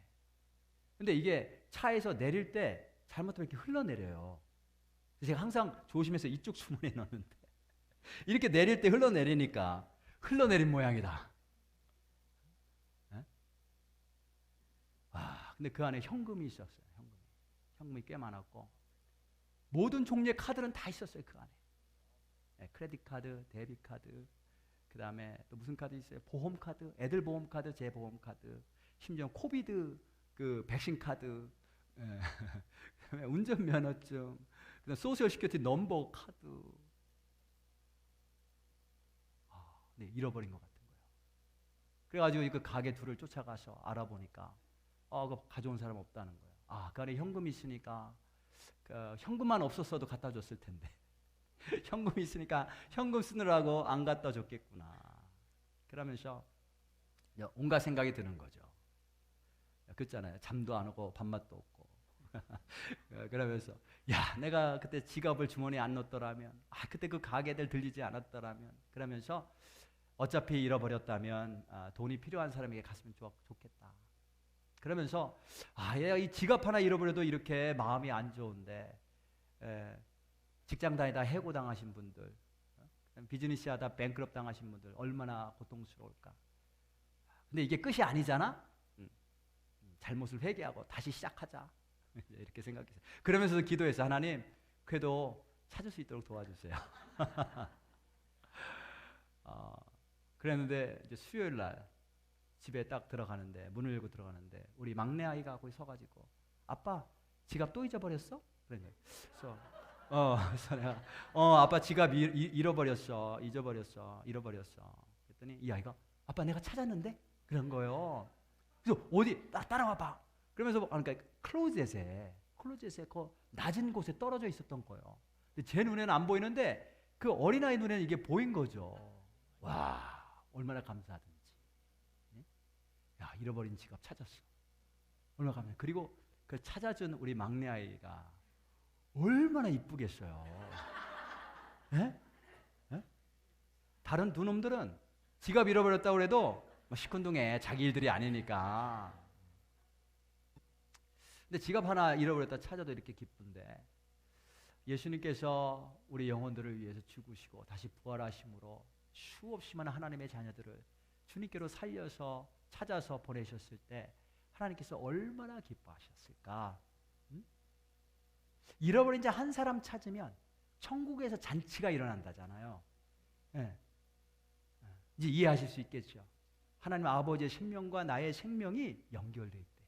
근데 이게 차에서 내릴 때 잘못하면 이렇게 흘러내려요. 그래서 제가 항상 조심해서 이쪽 주머니에 넣는데 이렇게 내릴 때 흘러내리니까 흘러내린 모양이다. 네? 근데 그 안에 현금이 있었어요. 현금이 꽤 많았고 모든 종류의 카드는 다 있었어요. 그 안에. 네, 크레딧 카드, 데비트 카드, 그 다음에 또 무슨 카드 있어요? 보험 카드, 애들 보험 카드, 제 보험 카드, 심지어 코비드 그 백신 카드, 네. 운전면허증, 그다음 소셜 시큐리티 넘버 카드. 네, 잃어버린 것 같은 거예요. 그래가지고 그 가게 둘을 쫓아가서 알아보니까 그거 가져온 사람 없다는 거예요. 그 안에 현금이 있으니까 그 현금만 없었어도 갖다 줬을 텐데 현금이 있으니까 현금 쓰느라고 안 갖다 줬겠구나. 그러면서 온갖 생각이 드는 거죠. 그렇잖아요. 잠도 안 오고 밥맛도 없고 그러면서 내가 그때 지갑을 주머니에 안 넣었더라면 그때 그 가게들 들리지 않았더라면 그러면서 어차피 잃어버렸다면 돈이 필요한 사람에게 갔으면 좋겠다. 그러면서 얘가 이 지갑 하나 잃어버려도 이렇게 마음이 안 좋은데 직장 다니다 해고 당하신 분들, 비즈니스 하다 뱅크럽 당하신 분들 얼마나 고통스러울까. 근데 이게 끝이 아니잖아. 잘못을 회개하고 다시 시작하자. 이렇게 생각했어요. 그러면서 기도했어요. 하나님, 그래도 찾을 수 있도록 도와주세요. 그랬는데 이제 수요일 날 집에 딱 들어가는데 문을 열고 들어가는데 우리 막내 아이가 거기 서가지고 아빠 지갑 또 잊어버렸어? 그러네. 그래서 내가 아빠 지갑 잃어버렸어. 그랬더니 이 아이가 아빠 내가 찾았는데 그런 거예요. 그래서 어디 따라와봐. 그러면서 그러니까 클로젯에 그 낮은 곳에 떨어져 있었던 거예요. 근데 제 눈에는 안 보이는데 그 어린아이 눈에는 이게 보인 거죠. 와, 얼마나 감사하든지. 잃어버린 지갑 찾았어. 얼마나 감사해. 그리고 그 찾아준 우리 막내 아이가 얼마나 이쁘겠어요. 다른 두 놈들은 지갑 잃어버렸다고 해도 시큰둥해. 자기 일들이 아니니까. 근데 지갑 하나 잃어버렸다 찾아도 이렇게 기쁜데 예수님께서 우리 영혼들을 위해서 죽으시고 다시 부활하심으로 수없이 많은 하나님의 자녀들을 주님께로 살려서 찾아서 보내셨을 때 하나님께서 얼마나 기뻐하셨을까. 잃어버린 자 한 사람 찾으면 천국에서 잔치가 일어난다잖아요. 예. 이제 이해하실 수 있겠죠. 하나님 아버지의 생명과 나의 생명이 연결돼 있대.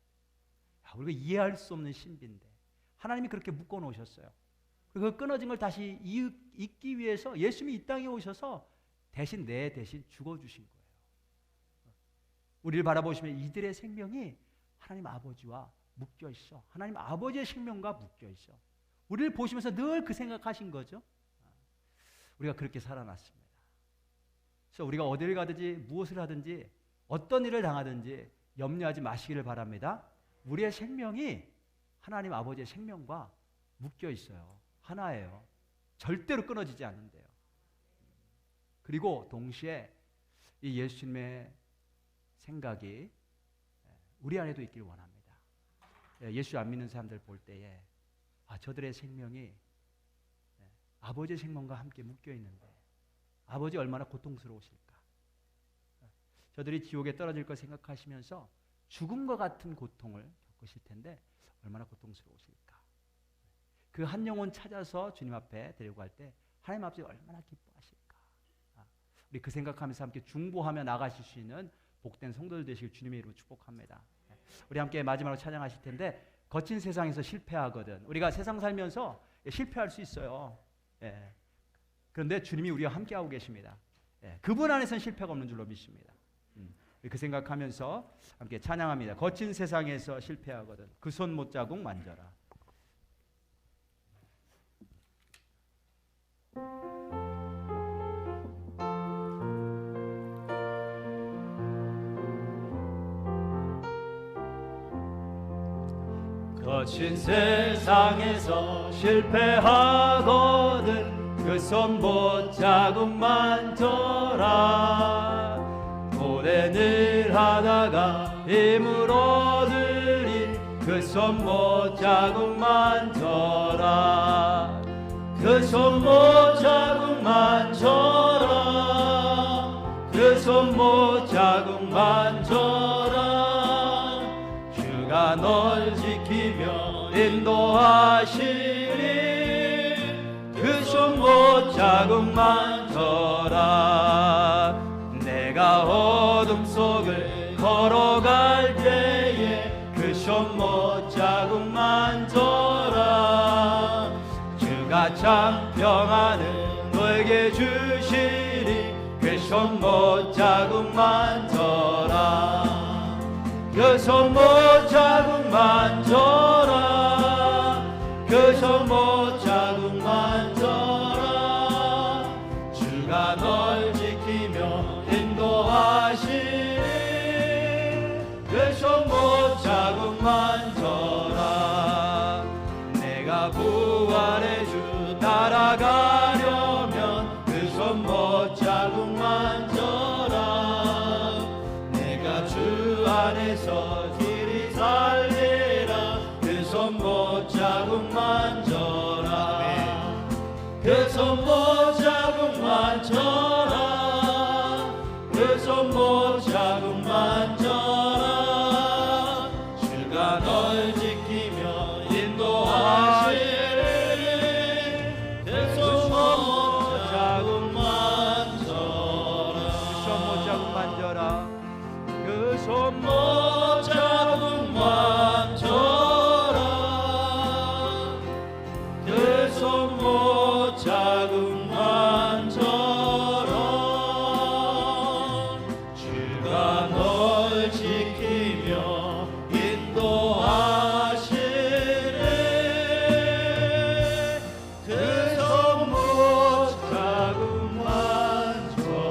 우리가 이해할 수 없는 신비인데 하나님이 그렇게 묶어 놓으셨어요. 그 끊어진 걸 다시 잇기 위해서 예수님이 이 땅에 오셔서 대신 내 대신 죽어주신 거예요. 우리를 바라보시면 이들의 생명이 하나님 아버지와 묶여 있어. 하나님 아버지의 생명과 묶여 있어. 우리를 보시면서 늘 그 생각하신 거죠. 우리가 그렇게 살아났습니다. 그래서 우리가 어디를 가든지 무엇을 하든지 어떤 일을 당하든지 염려하지 마시기를 바랍니다. 우리의 생명이 하나님 아버지의 생명과 묶여 있어요. 하나예요. 절대로 끊어지지 않는데요. 그리고 동시에 이 예수님의 생각이 우리 안에도 있기를 원합니다. 예수 안 믿는 사람들 볼 때에 저들의 생명이 아버지의 생명과 함께 묶여 있는데 아버지 얼마나 고통스러우실까. 저들이 지옥에 떨어질 걸 생각하시면서 죽음과 같은 고통을 겪으실 텐데 얼마나 고통스러우실까. 그 한 영혼 찾아서 주님 앞에 데리고 갈 때 하나님 아버지 얼마나 기뻐하실까. 우리 그 생각하면서 함께 중보하며 나가실 수 있는 복된 성도들 되시길 주님의 이름으로 축복합니다. 우리 함께 마지막으로 찬양하실 텐데 거친 세상에서 실패하거든. 우리가 세상 살면서 실패할 수 있어요. 그런데 주님이 우리와 함께하고 계십니다. 그분 안에서는 실패가 없는 줄로 믿습니다. 그 생각하면서 함께 찬양합니다. 거친 세상에서 실패하거든 그 손 못자국 만져라. 거친 세상에서 실패하거든 그 손 못자국 만져라. 오랜 일 하다가 힘을 얻으리 그 손 못자국 만져라. 그 손 못자국 만져라. 그 손 못자국 만져라. 주가 널 지키며 인도하시리. 그 손 못자국 만져라. 내가 어둠 속을 걸어갈 때에 그 손 못자국 만져라. 주가 참 평안을 너에게 주시리. 그 손 못자국 만져라. 그 손 못자국 만져라. 그 손 못자국 만져라. 주가 널 지키며 인도하시리. 그 손 못자국 만져라. 내가 부활의 주 따라가려면 그 손 못자국 만져라. 내가 주 안에서 길이 살리라. 그 손 못자국 만져라. 그 손 못자국 만져라. 그 손 못자국 만져라. 주가 널 지키며 인도하시리. 그 손 못자국 만져라. 그 손 못자국 만져라. 그 손 못자국 만져라. 주가 널 지키며 인도하시리. 그 손 못자국 만져라.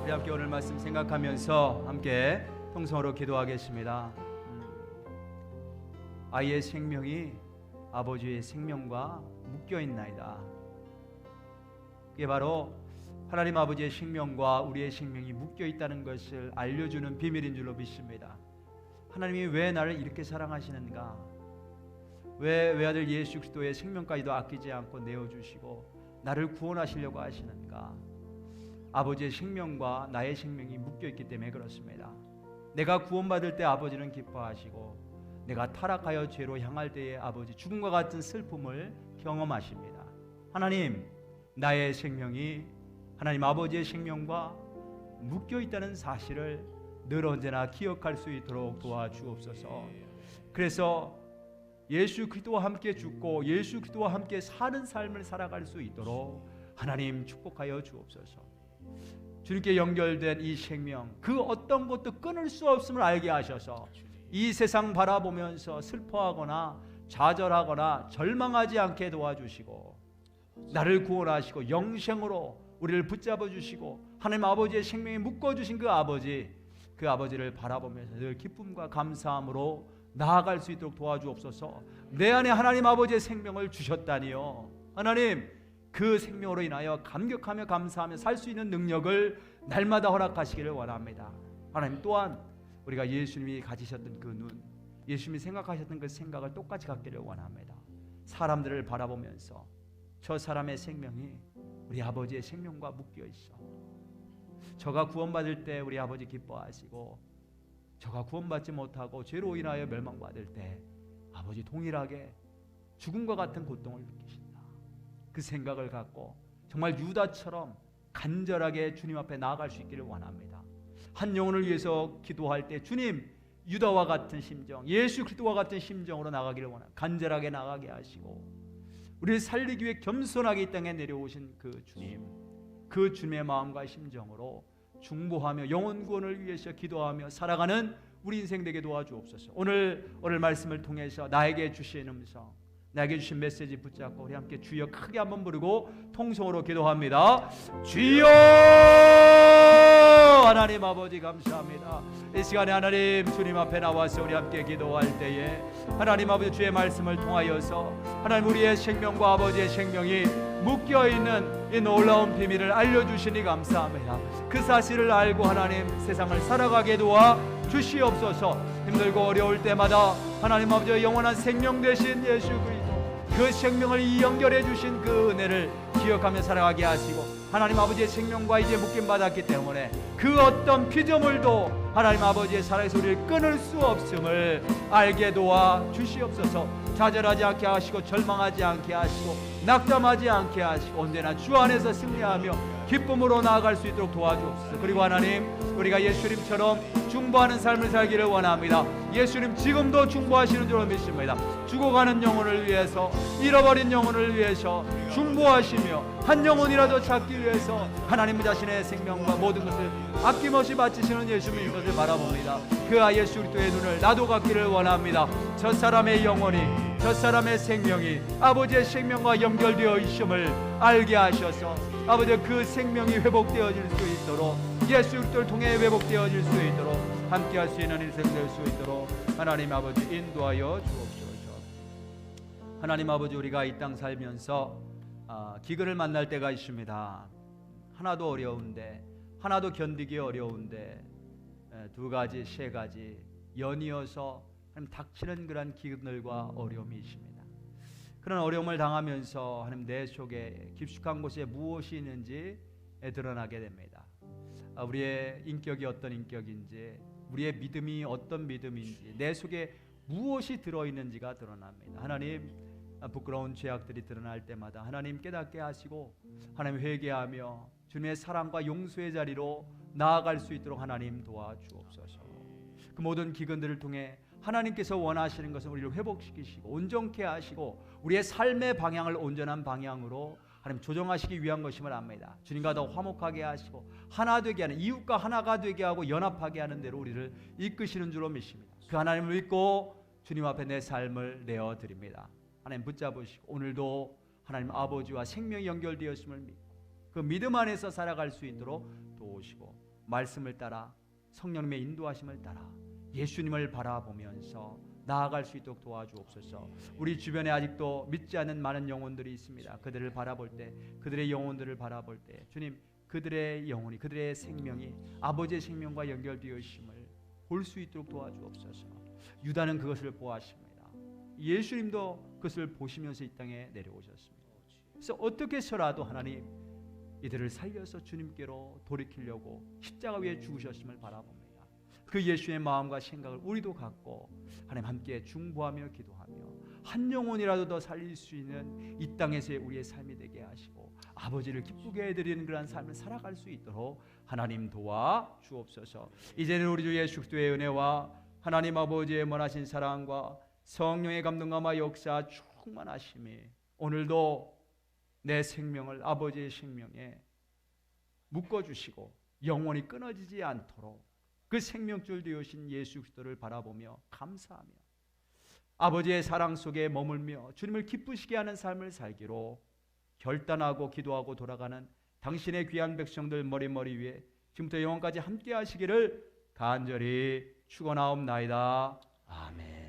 우리 함께 오늘 말씀 생각하면서 함께 통성으로 기도하겠습니다. 아이의 생명이 아버지의 생명과 묶여 있나이다. 그게 바로 하나님 아버지의 생명과 우리의 생명이 묶여 있다는 것을 알려주는 비밀인 줄로 믿습니다. 하나님이 왜 나를 이렇게 사랑하시는가? 왜 외아들 예수 그리스도의 생명까지도 아끼지 않고 내어주시고 나를 구원하시려고 하시는가? 아버지의 생명과 나의 생명이 묶여 있기 때문에 그렇습니다. 내가 구원받을 때 아버지는 기뻐하시고 내가 타락하여 죄로 향할 때에 아버지 죽음과 같은 슬픔을 경험하십니다. 하나님, 나의 생명이 하나님 아버지의 생명과 묶여 있다는 사실을 늘 언제나 기억할 수 있도록 도와주옵소서. 그래서 예수 그리스도와 함께 죽고 예수 그리스도와 함께 사는 삶을 살아갈 수 있도록 하나님 축복하여 주옵소서. 주님께 연결된 이 생명, 그 어떤 것도 끊을 수 없음을 알게 하셔서 이 세상 바라보면서 슬퍼하거나 좌절하거나 절망하지 않게 도와주시고, 나를 구원하시고 영생으로 우리를 붙잡아 주시고 하나님 아버지의 생명에 묶어주신 그 아버지를 바라보면서 늘 기쁨과 감사함으로 나아갈 수 있도록 도와주옵소서. 내 안에 하나님 아버지의 생명을 주셨다니요. 하나님, 그 생명으로 인하여 감격하며 감사하며 살 수 있는 능력을 날마다 허락하시기를 원합니다. 하나님, 또한 우리가 예수님이 가지셨던 그 눈, 예수님이 생각하셨던 그 생각을 똑같이 갖기를 원합니다. 사람들을 바라보면서 저 사람의 생명이 우리 아버지의 생명과 묶여 있어. 저가 구원받을 때 우리 아버지 기뻐하시고, 저가 구원받지 못하고 죄로 인하여 멸망받을 때 아버지 동일하게 죽음과 같은 고통을 느끼신다. 그 생각을 갖고 정말 유다처럼 간절하게 주님 앞에 나아갈 수 있기를 원합니다. 한 영혼을 위해서 기도할 때 주님, 유다와 같은 심정, 예수 그리스도와 같은 심정으로 나가기를 원합니다. 간절하게 나가게 하시고, 우리를 살리기 위해 겸손하게 이 땅에 내려오신 그 주님, 그 주님의 마음과 심정으로 중보하며 영혼 구원을 위해서 기도하며 살아가는 우리 인생 되게 도와주옵소서. 오늘 말씀을 통해서 나에게 주신 음성, 나에게 주신 메시지 붙잡고 우리 함께 주여 크게 한번 부르고 통성으로 기도합니다. 주여! 하나님 아버지 감사합니다. 이 시간에 하나님 주님 앞에 나와서 우리 함께 기도할 때에 하나님 아버지 주의 말씀을 통하여서 하나님 우리의 생명과 아버지의 생명이 묶여있는 이 놀라운 비밀을 알려주시니 감사합니다. 그 사실을 알고 하나님 세상을 살아가게 도와 주시옵소서. 힘들고 어려울 때마다 하나님 아버지의 영원한 생명 되신 예수 그리스도, 그 생명을 연결해 주신 그 은혜를 기억하며 살아가게 하시고, 하나님 아버지의 생명과 이제 묶임받았기 때문에 그 어떤 피조물도 하나님 아버지의 살아계신 우리를 끊을 수 없음을 알게 도와 주시옵소서. 좌절하지 않게 하시고 절망하지 않게 하시고 낙담하지 않게 하시고 언제나 주 안에서 승리하며 기쁨으로 나아갈 수 있도록 도와주옵소서. 그리고 하나님, 우리가 예수님처럼 중보하는 삶을 살기를 원합니다. 예수님 지금도 중보하시는 줄 믿습니다. 죽어가는 영혼을 위해서, 잃어버린 영혼을 위해서 중보하시며 한 영혼이라도 찾기 위해서 하나님 자신의 생명과 모든 것을 아낌없이 바치시는 예수님의 것을 바라봅니다. 그 예수 그리스도의 눈을 나도 갖기를 원합니다. 저 사람의 영혼이, 저 사람의 생명이 아버지의 생명과 연결되어 있음을 알게 하셔서 아버지 그 생명이 회복되어질 수 있도록, 예수 그리스도를 통해 회복되어질 수 있도록, 함께할 수 있는 인생 될 수 있도록 하나님 아버지 인도하여 주옵소서. 하나님 아버지, 우리가 이 땅 살면서 기근을 만날 때가 있습니다. 하나도 어려운데, 하나도 견디기 어려운데 두 가지, 세 가지 연이어서 닥치는 그런 기근들과 어려움이 있습니다. 그런 어려움을 당하면서 하나님 내 속에 깊숙한 곳에 무엇이 있는지 드러나게 됩니다. 우리의 인격이 어떤 인격인지, 우리의 믿음이 어떤 믿음인지, 내 속에 무엇이 들어있는지가 드러납니다. 하나님, 부끄러운 죄악들이 드러날 때마다 하나님 깨닫게 하시고 하나님 회개하며 주님의 사랑과 용서의 자리로 나아갈 수 있도록 하나님 도와주옵소서. 그 모든 기근들을 통해 하나님께서 원하시는 것은 우리를 회복시키시고 온전케 하시고 우리의 삶의 방향을 온전한 방향으로 하나님 조정하시기 위한 것임을 압니다. 주님과 더 화목하게 하시고 하나 되게 하는, 이웃과 하나가 되게 하고 연합하게 하는 대로 우리를 이끄시는 줄로 믿습니다. 그 하나님을 믿고 주님 앞에 내 삶을 내어드립니다. 하나님 붙잡으시고 오늘도 하나님 아버지와 생명이 연결되었음을 믿고 그 믿음 안에서 살아갈 수 있도록 도우시고, 말씀을 따라 성령님의 인도하심을 따라 예수님을 바라보면서 나아갈 수 있도록 도와주옵소서. 우리 주변에 아직도 믿지 않는 많은 영혼들이 있습니다. 그들을 바라볼 때, 그들의 영혼들을 바라볼 때 주님, 그들의 영혼이, 그들의 생명이 아버지의 생명과 연결되어 있음을 볼 수 있도록 도와주옵소서. 유다는 그것을 보았습니다. 예수님도 그것을 보시면서 이 땅에 내려오셨습니다. 그래서 어떻게 해서라도 하나님 이들을 살려서 주님께로 돌이키려고 십자가 위에 죽으셨음을 바라봅니다. 그 예수의 마음과 생각을 우리도 갖고 하나님 함께 중보하며 기도하며 한 영혼이라도 더 살릴 수 있는 이 땅에서의 우리의 삶이 되게 하시고 아버지를 기쁘게 해드리는 그러한 삶을 살아갈 수 있도록 하나님 도와 주옵소서. 이제는 우리 주 예수 그리스도의 은혜와 하나님 아버지의 원하신 사랑과 성령의 감동과 역사 충만하심이 오늘도 내 생명을 아버지의 생명에 묶어주시고 영원히 끊어지지 않도록 그 생명줄 되으신 예수 그리스도를 바라보며 감사하며 아버지의 사랑 속에 머물며 주님을 기쁘시게 하는 삶을 살기로 결단하고 기도하고 돌아가는 당신의 귀한 백성들 머리 위에 지금부터 영원까지 함께 하시기를 간절히 축원하옵나이다. 아멘.